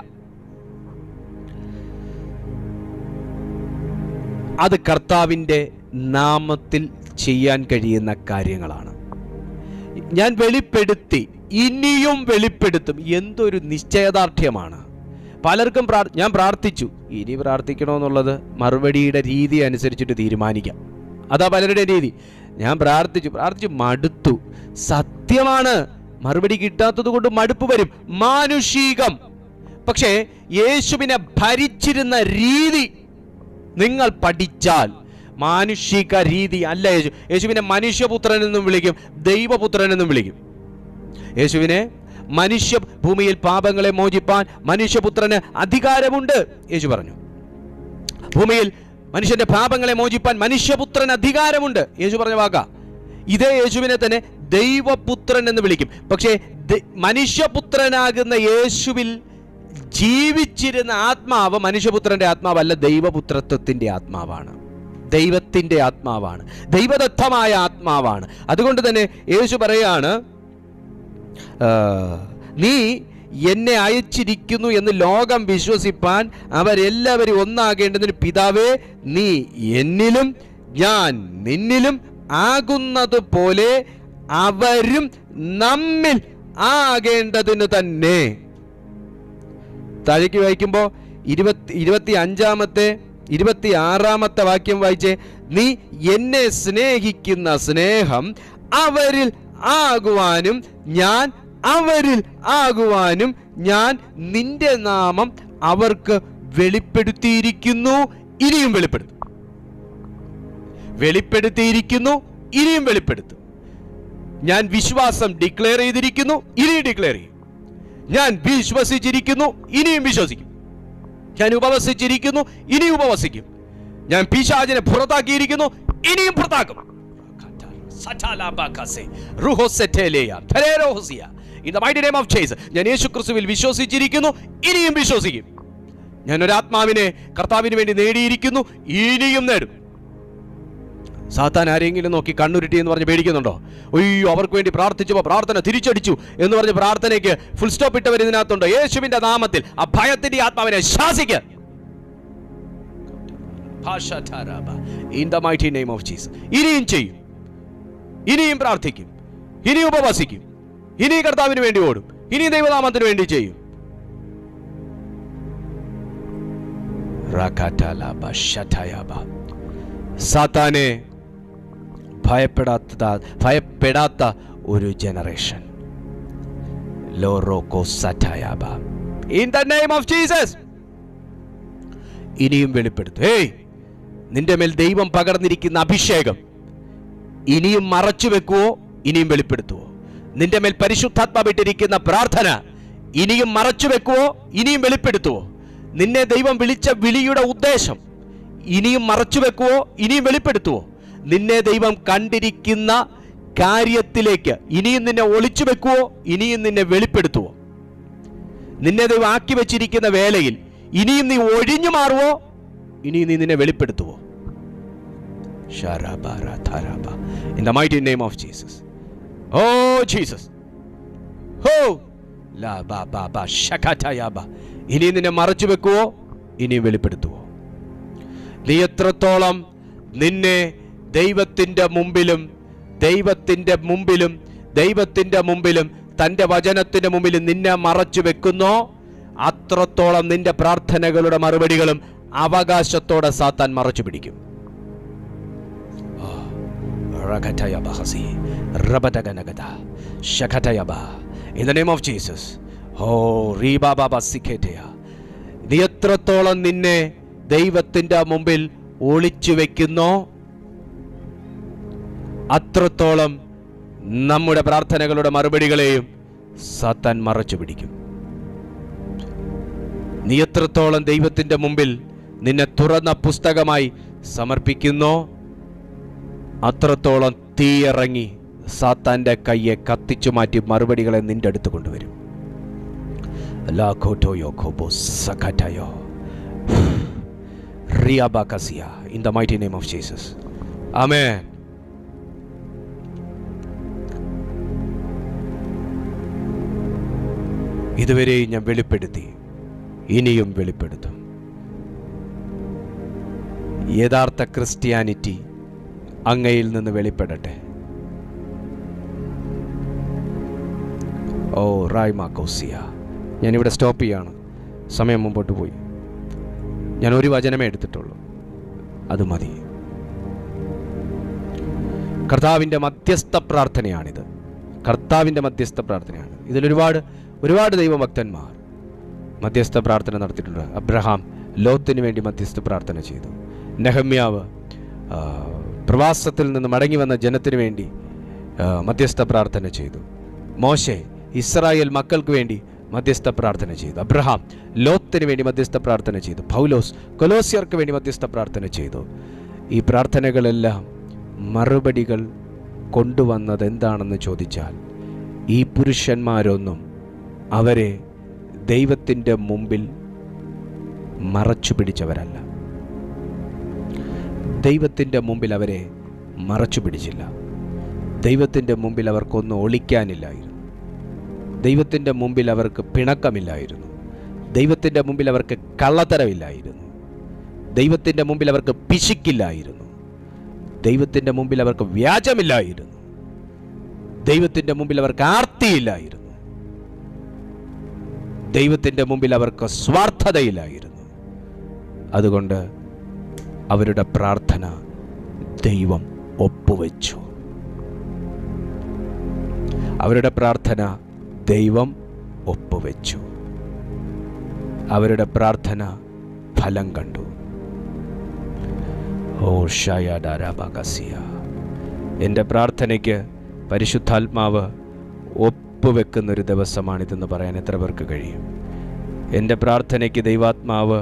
അത് കർത്താവിൻ്റെ നാമത്തിൽ ചെയ്യാൻ കഴിയുന്ന കാര്യങ്ങളാണ്. ഞാൻ വെളിപ്പെടുത്തി, ഇനിയും വെളിപ്പെടുത്തും. എന്തൊരു നിശ്ചയദാർഢ്യമാണ്. പലർക്കും ഞാൻ പ്രാർത്ഥിച്ചു, ഇനി പ്രാർത്ഥിക്കണമെന്നുള്ളത് മറുപടിയുടെ രീതി അനുസരിച്ചിട്ട് തീരുമാനിക്കാം. അതാ പലരുടെ രീതി. ഞാൻ പ്രാർത്ഥിച്ചു മടുത്തു. സത്യമാണ്, മറുപടി കിട്ടാത്തത് കൊണ്ട് മടുപ്പ് വരും, മാനുഷികം. പക്ഷേ യേശുവിനെ ഭരിച്ചിരുന്ന രീതി നിങ്ങൾ പഠിച്ചാൽ, മാനുഷിക രീതി അല്ല. യേശുവിനെ മനുഷ്യപുത്രൻ എന്നും വിളിക്കും, ദൈവപുത്രൻ എന്നും വിളിക്കും. യേശുവിനെ മനുഷ്യ ഭൂമിയിൽ പാപങ്ങളെ മോചിപ്പാൻ മനുഷ്യപുത്രന് അധികാരമുണ്ട്. യേശു പറഞ്ഞു, ഭൂമിയിൽ മനുഷ്യന്റെ പാപങ്ങളെ മോചിപ്പാൻ മനുഷ്യപുത്രന് അധികാരമുണ്ട്. യേശു പറഞ്ഞ വാക്കാ. ഇതേ യേശുവിനെ തന്നെ ദൈവപുത്രൻ എന്ന് വിളിക്കും. പക്ഷേ മനുഷ്യപുത്രനാകുന്ന യേശുവിൽ ജീവിച്ചിരുന്ന ആത്മാവ് മനുഷ്യപുത്രന്റെ ആത്മാവല്ല, ദൈവപുത്രത്വത്തിന്റെ ആത്മാവാണ്, ദൈവത്തിന്റെ ആത്മാവാണ്, ദൈവദത്തമായ ആത്മാവാണ്. അതുകൊണ്ട് തന്നെ യേശു പറയാണ്, നീ എന്നെ അയച്ചിരിക്കുന്നു എന്ന് ലോകം വിശ്വസിപ്പാൻ അവരെല്ലാവരും ഒന്നാകേണ്ടതിന് പിതാവേ, നീ എന്നിലും ഞാൻ നിന്നിലും ആകുന്നത് പോലെ അവരും നമ്മിൽ ആകേണ്ടതിന് തന്നെ. താഴേക്ക് വായിക്കുമ്പോൾ 26-ാമത്തെ വാക്യം വായിച്ചേ. നീ എന്നെ സ്നേഹിക്കുന്ന സ്നേഹം അവരിൽ ആകുവാനും ഞാൻ അവരിൽ ആകുവാനും ഞാൻ നിന്റെ നാമം അവർക്ക് വെളിപ്പെടുത്തിയിരിക്കുന്നു, ഇനിയും വെളിപ്പെടുത്തും. ഞാൻ വിശ്വാസം ഡിക്ലെയർ ചെയ്തിരിക്കുന്നു, ഇനിയും ഡിക്ലെയർ ചെയ്യും. ഞാൻ വിശ്വസിച്ചിരിക്കുന്നു, ഇനിയും വിശ്വസിക്കും. ഞാൻ ഉപവസിച്ചിരിക്കുന്നു, ഇനി ഉപവസിക്കും. ഞാൻ പിശാചിനെ പുറത്താക്കിയിരിക്കുന്നു, ഇനിയും പുറത്താക്കും. In the mighty name of Jesus, ഞാൻ യേശുക്രിസ്തുവിൽ വിശ്വസിച്ചിരിക്കുന്നു, ഇനിയും വിശ്വസിക്കും. ഞാൻ ഒരു ആത്മാവിനെ കർത്താവിന് വേണ്ടി നേടിയിരിക്കുന്നു, ഇനിയും നേടും. സാത്താൻ ആരെങ്കിലും നോക്കി കണ്ണുരുട്ടി എന്ന് പറഞ്ഞ് പേടിക്കുന്നുണ്ടോ? അയ്യോ, അവർക്ക് വേണ്ടി പ്രാർത്ഥിച്ചപ്പോൾ പ്രാർത്ഥന തിരിച്ചടിച്ചു എന്ന് പറഞ്ഞ് പ്രാർത്ഥനയ്ക്ക് ഫുൾ സ്റ്റോപ്പ് ഇട്ടവർ ഇതിനകത്തുണ്ടോ? യേശുവിന്റെ നാമത്തിൽ ആ ഭയത്തിന്റെ ആത്മാവിനെ ശാസിക്കുക. In the mighty name of Jesus. ഇനിയും ചെയ്യും, ഇനിയും പ്രാർത്ഥിക്കും, ഇനിയും ഉപവസിക്കും, ഇനിയും കർത്താവിന് വേണ്ടി ഓടും, ഇനിയും ദൈവനാമത്തിന് വേണ്ടി ചെയ്യും. സാത്താനെ ഭയപ്പെടാത്ത ഒരു generation. In the name of Jesus. ഇനിയും വെളിപ്പെടുത്തും. നിന്റെ മേൽ ദൈവം പകർന്നിരിക്കുന്ന അഭിഷേകം ഇനിയും മറച്ചു വെക്കുവോ, ഇനിയും വെളിപ്പെടുത്തുവോ? നിന്റെ മേൽ പരിശുദ്ധാത്മാവിട്ടിരിക്കുന്ന പ്രാർത്ഥന ഇനിയും മറച്ചു വെക്കുവോ, ഇനിയും വെളിപ്പെടുത്തുവോ? നിന്നെ ദൈവം വിളിച്ച വിളിയുടെ ഉദ്ദേശം ഇനിയും മറച്ചു വെക്കുവോ, ഇനിയും വെളിപ്പെടുത്തുവോ? നിന്നെ ദൈവം കണ്ടിരിക്കുന്ന കാര്യത്തിലേക്ക് ഇനിയും നിന്നെ ഒളിച്ചു വെക്കുവോ, ഇനിയും നിന്നെ വെളിപ്പെടുത്തുവോ? നിന്നെ ദൈവം ആക്കി വെച്ചിരിക്കുന്ന വേലയിൽ ഇനിയും നീ ഒഴിഞ്ഞു മാറുവോ, ഇനിയും നീ നിന്നെ വെളിപ്പെടുത്തുവോ? In the mighty name of Jesus. Oh Jesus. Oh la ba ba ba shakatayaba. ഇനിയും നിന്നെ മറച്ചു വെക്കുവോ, ഇനിയും വെളിപ്പെടുത്തുവോ? നീ എത്രത്തോളം നിന്നെ ദൈവത്തിന്റെ മുമ്പിലും തന്റെ വചനത്തിന്റെ മുമ്പിലും നിന്നെ മറച്ചു വെക്കുന്നോ, അത്രത്തോളം നിന്റെ പ്രാർത്ഥനകളുടെ മറുപടികളും അവകാശത്തോടെ സാത്താൻ മറച്ചു പിടിക്കും. In the name of Jesus. നീ എത്രത്തോളം നിന്നെ ദൈവത്തിന്റെ മുമ്പിൽ ഒളിച്ചു വെക്കുന്നോ, അത്രത്തോളം നമ്മുടെ പ്രാർത്ഥനകളുടെ മറുപടികളെയും സാത്താൻ മറച്ചു പിടിക്കും. നീ എത്രത്തോളം ദൈവത്തിന്റെ മുമ്പിൽ നിന്നെ തുറന്ന പുസ്തകമായി സമർപ്പിക്കുന്നോ, അത്രത്തോളം തീയിറങ്ങി സാത്താന്റെ കയ്യെ കത്തിച്ചു മാറ്റി മറുപടികളെ നിന്റെ അടുത്ത് കൊണ്ടുവരും. In the mighty name of Jesus. Amen. ഇതുവരെ ഞാൻ വെളിപ്പെടുത്തി, ഇനിയും വെളിപ്പെടുത്തും. യഥാർത്ഥ ക്രിസ്ത്യാനിറ്റി അങ്ങയിൽ നിന്ന് വെളിപ്പെടട്ടെ. ഓ റായ്മാക്കോസിയ. ഞാനിവിടെ സ്റ്റോപ്പ് ചെയ്യാണ്, സമയം മുമ്പോട്ട് പോയി. ഞാൻ ഒരു വചനമേ എടുത്തിട്ടുള്ളൂ, അത് മതി. കർത്താവിൻ്റെ മധ്യസ്ഥ പ്രാർത്ഥനയാണിത്. കർത്താവിൻ്റെ മധ്യസ്ഥ പ്രാർത്ഥനയാണ്. ഇതിലൊരുപാട് ദൈവഭക്തന്മാർ മധ്യസ്ഥ പ്രാർത്ഥന നടത്തിയിട്ടുണ്ട്. അബ്രഹാം ലോത്തിന് വേണ്ടി മധ്യസ്ഥ പ്രാർത്ഥന ചെയ്തു. നെഹമ്യാവ് പ്രവാസത്തിൽ നിന്ന് മടങ്ങി വന്ന ജനത്തിന് വേണ്ടി മധ്യസ്ഥ പ്രാർത്ഥന ചെയ്തു. മോശെ ഇസ്രായേൽ മക്കൾക്ക് വേണ്ടി മധ്യസ്ഥ പ്രാർത്ഥന ചെയ്തു. അബ്രഹാം ലോത്തിന് വേണ്ടി മധ്യസ്ഥ പ്രാർത്ഥന ചെയ്തു. പൗലോസ് കൊലോസ്യർക്ക് വേണ്ടി മധ്യസ്ഥ പ്രാർത്ഥന ചെയ്തു. ഈ പ്രാർത്ഥനകളെല്ലാം മറുപടികൾ കൊണ്ടുവന്നത് എന്താണെന്ന് ചോദിച്ചാൽ, ഈ പുരുഷന്മാരൊന്നും അവരെ ദൈവത്തിൻ്റെ മുമ്പിൽ മറച്ചു പിടിച്ചവരല്ല. ദൈവത്തിൻ്റെ മുമ്പിൽ അവരെ മറച്ചു പിടിച്ചില്ല. ദൈവത്തിൻ്റെ മുമ്പിൽ അവർക്കൊന്നും ഒളിക്കാനില്ലായിരുന്നു. ദൈവത്തിൻ്റെ മുമ്പിൽ അവർക്ക് പിണക്കമില്ലായിരുന്നു. ദൈവത്തിൻ്റെ മുമ്പിൽ അവർക്ക് കള്ളത്തരമില്ലായിരുന്നു. ദൈവത്തിൻ്റെ മുമ്പിൽ അവർക്ക് പിശുക്കില്ലായിരുന്നു. ദൈവത്തിൻ്റെ മുമ്പിൽ അവർക്ക് വ്യാജമില്ലായിരുന്നു. ദൈവത്തിൻ്റെ മുമ്പിൽ അവർക്ക് ആർത്തിയില്ലായിരുന്നു. ദൈവത്തിൻ്റെ മുമ്പിൽ അവർക്ക് സ്വാർത്ഥതയില്ലായിരുന്നു. അതുകൊണ്ട് അവരുടെ പ്രാർത്ഥന ദൈവം ഒപ്പുവെച്ചു. അവരുടെ പ്രാർത്ഥന ദൈവം ഒപ്പുവെച്ചു. അവരുടെ പ്രാർത്ഥന ഫലം കണ്ടു. ഓ ഷയാഡാരാബാഗസിയ. എൻ്റെ പ്രാർത്ഥനയ്ക്ക് പരിശുദ്ധാത്മാവ് ഒപ്പുവെക്കുന്നൊരു ദിവസമാണിതെന്ന് പറയാൻ എത്ര പേർക്ക് കഴിയും? എൻ്റെ പ്രാർത്ഥനയ്ക്ക് ദൈവാത്മാവ്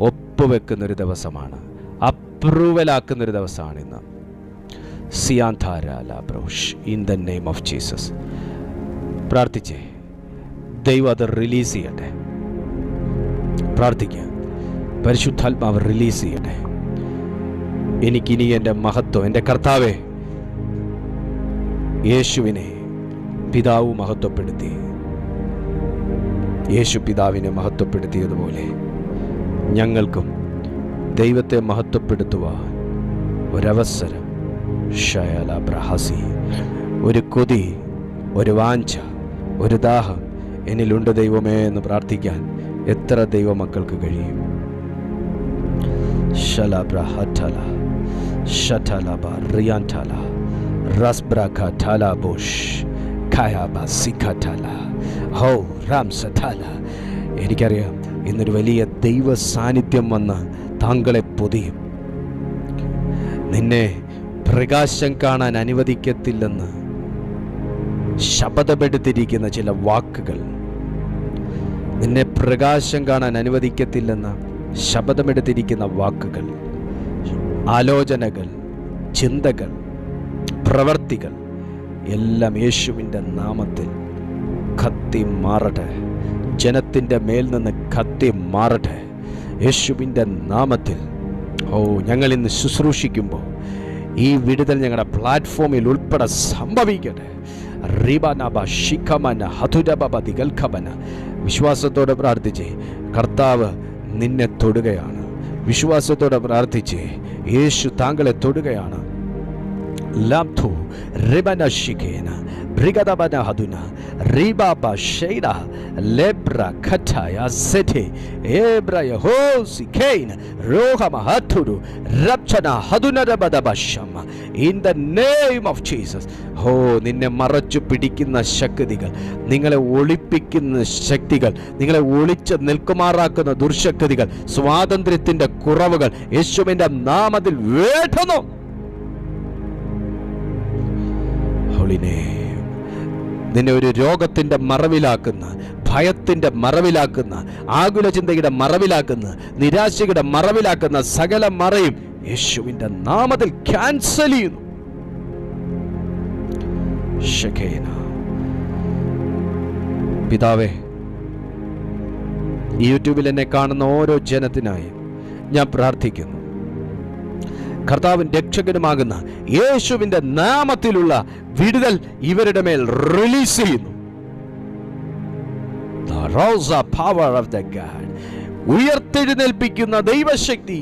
ഒപ്പുവെക്കുന്നൊരു ദിവസമാണ്. ആ അപ്രൂവലാക്കുന്നൊരു ദിവസമാണ് ഇന്ന്. സിയാന്താരാലാബ്രോഷ് in the name of Jesus. പ്രാർത്ഥിച്ചേ, ദൈവം അത് റിലീസ് ചെയ്യട്ടെ. പ്രാർത്ഥിക്കുക, പരിശുദ്ധാത്മാവ് റിലീസ് ചെയ്യട്ടെ. എനിക്കിനി എൻ്റെ മഹത്വം, എൻ്റെ കർത്താവേ, യേശുവിനെ പിതാവ് മഹത്വപ്പെടുത്തി, യേശു പിതാവിനെ മഹത്വപ്പെടുത്തിയതുപോലെ ഞങ്ങൾക്കും ദൈവത്തെ മഹത്വപ്പെടുത്തുവാൻ ഒരവസരം, ഷയലബ്രഹസി, ഒരു കൊതി, ഒരു വാഞ്ച, ഒരു ദാഹം എന്നിലുണ്ട് ദൈവമേ എന്ന് പ്രാർത്ഥിക്കാൻ എത്ര ദൈവമക്കൾക്ക് കഴിയും? ശലബ്രഹതല ശതലബ റിയാന്തല റസ്ബ്രഖതലബുഷ് ഖയബസിഖതല ഹോ റാംസതല. എനിക്കറിയാം ഇന്നൊരു വലിയ ദൈവ സാന്നിധ്യം വന്ന് താങ്കളെ പൊതിയും. നിന്നെ പ്രകാശം കാണാൻ അനുവദിക്കത്തില്ലെന്ന് ശപഥമെടുത്തിരിക്കുന്ന ചില വാക്കുകൾ, നിന്നെ പ്രകാശം കാണാൻ അനുവദിക്കത്തില്ലെന്ന് ശപഥമെടുത്തിരിക്കുന്ന വാക്കുകൾ, ആലോചനകൾ, ചിന്തകൾ, പ്രവർത്തികൾ എല്ലാം യേശുവിൻ്റെ നാമത്തിൽ കത്തി മാറട്ടെ. ജനത്തിൻ്റെ മേൽ നിന്ന് കത്തി മാറട്ടെ യേശുവിൻ്റെ നാമത്തിൽ. ഓ, ഞങ്ങൾ ഇന്ന് ശുശ്രൂഷിക്കുമ്പോൾ ഈ വിടുതൽ ഞങ്ങളുടെ പ്ലാറ്റ്ഫോമിൽ ഉൾപ്പെടെ സംഭവിക്കട്ടെ. വിശ്വാസത്തോടെ പ്രാർത്ഥിച്ചേ, കർത്താവ് നിന്നെ തൊടുകയാണ്. വിശ്വാസത്തോടെ പ്രാർത്ഥിച്ചേ, യേശു താങ്കളെ തൊടുകയാണ്. ലാംധു റിബന ശിഖേന ബ്രിഗദബന ഹദുന റിബാബ ഷൈഡ ലെബ്ര ഖറ്റായ സെഥെ എബ്രയ ഹോസിഖേന റോഹമ ഹതുരു റബ്ചന ഹദുന റബദബശമ in the name of Jesus. ഹോ, നിന്നെ മറച്ചു പിടിക്കുന്ന ശക്തികൾ, നിങ്ങളെ ഒളിപ്പിക്കുന്ന ശക്തികൾ, നിങ്ങളെ ഒളിച്ച് നിൽക്കുമാറാക്കുന്ന ദുർശക്തികൾ, സ്വാതന്ത്ര്യത്തിൻ്റെ കുറവുകൾ യേശുവിൻ്റെ നാമത്തിൽ വേട്ടുന്നു. നിന്നെ ഒരു രോഗത്തിൻ്റെ മറവിലാക്കുന്ന, ഭയത്തിൻ്റെ മറവിലാക്കുന്ന, ആകുല ചിന്തയുടെ മറവിലാക്കുന്ന, നിരാശയുടെ മറവിലാക്കുന്ന സകല മറയും യേശുവിൻ്റെ നാമത്തിൽ ക്യാൻസൽ ചെയ്യുന്നു. പിതാവേ, യൂട്യൂബിൽ എന്നെ കാണുന്ന ഓരോ ജനത്തിനായി ഞാൻ പ്രാർത്ഥിക്കുന്നു. കർത്താവിൻ രക്ഷകനുമാകുന്ന യേശുവിൻ്റെ നാമത്തിലുള്ള വിടുതൽ ഇവരുടെ മേൽ റിലീസ് ചെയ്യുന്നു. ഉയർത്തെഴുന്നേൽപ്പിക്കുന്ന ദൈവശക്തി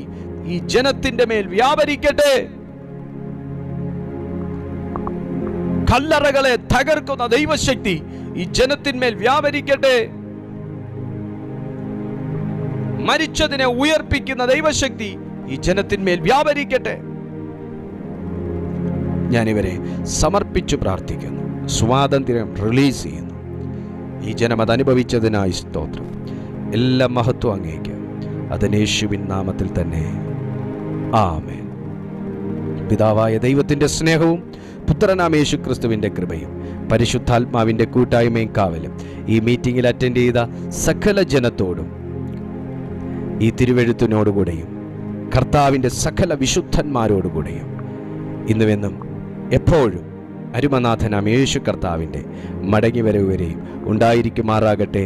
ഈ ജനത്തിന്റെ മേൽ വ്യാപരിക്കട്ടെ. കല്ലറകളെ തകർക്കുന്ന ദൈവശക്തി ഈ ജനത്തിന്മേൽ വ്യാപരിക്കട്ടെ. മരിച്ചതിനെ ഉയർപ്പിക്കുന്ന ദൈവശക്തി ഈ ജനത്തിന്മേൽ വ്യാപരിക്കട്ടെ. ഞാനിവരെ സമർപ്പിച്ചു പ്രാർത്ഥിക്കുന്നു. സ്വാതന്ത്ര്യം റിലീസ് ചെയ്യുന്നു. ഈ ജനം അത് അനുഭവിച്ചതിനായി സ്തോത്രം. എല്ലാ മഹത്വം അങ്ങേക്ക്. അതിന് യേശുവിൻ നാമത്തിൽ തന്നെ ആമേൻ. പിതാവായ ദൈവത്തിൻ്റെ സ്നേഹവും പുത്രനാം യേശു ക്രിസ്തുവിൻ്റെ കൃപയും പരിശുദ്ധാത്മാവിൻ്റെ കൂട്ടായ്മയും കാവലും ഈ മീറ്റിംഗിൽ അറ്റൻഡ് ചെയ്ത സകല ജനത്തോടും ഈ തിരുവെഴുത്തിനോടുകൂടെയും കർത്താവിൻ്റെ സകല വിശുദ്ധന്മാരോടുകൂടെയും ഇന്നുവെന്നും എപ്പോഴും അരുമനാഥനാം യേശു കർത്താവിൻ്റെ മടങ്ങിവരവ് വരെയും ഉണ്ടായിരിക്കുമാറാകട്ടെ.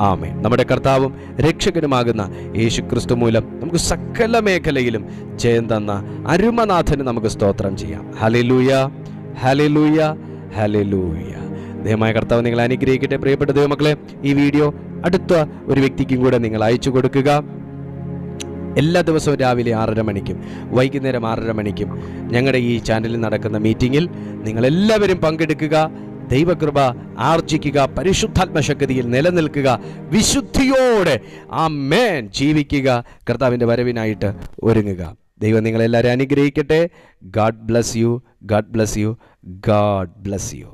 ആമേൻ. നമ്മുടെ കർത്താവും രക്ഷകനുമാകുന്ന യേശു ക്രിസ്തു മൂലം നമുക്ക് സകല മേഖലയിലും ജയം തന്ന അരുമനാഥന് നമുക്ക് സ്തോത്രം ചെയ്യാം. Hallelujah, hallelujah, hallelujah. ദൈവമായ കർത്താവ് നിങ്ങളെ അനുഗ്രഹിക്കട്ടെ. പ്രിയപ്പെട്ട ദൈവമക്കളെ, ഈ വീഡിയോ അടുത്ത ഒരു വ്യക്തിക്കും കൂടെ നിങ്ങൾ അയച്ചു കൊടുക്കുക. എല്ലാ ദിവസവും രാവിലെ 6:30 മണിക്കും വൈകുന്നേരം 6:30 മണിക്കും ഞങ്ങളുടെ ഈ ചാനലിൽ നടക്കുന്ന മീറ്റിങ്ങിൽ നിങ്ങളെല്ലാവരും പങ്കെടുക്കുക. ദൈവകൃപ ആർജിക്കുക, പരിശുദ്ധാത്മശക്തിയിൽ നിലനിൽക്കുക, വിശുദ്ധിയോടെ ആമേൻ ജീവിക്കുക, കർത്താവിൻ്റെ വരവിനായിട്ട് ഒരുങ്ങുക. ദൈവം നിങ്ങളെല്ലാവരും അനുഗ്രഹിക്കട്ടെ. God bless you, God bless you, God bless you.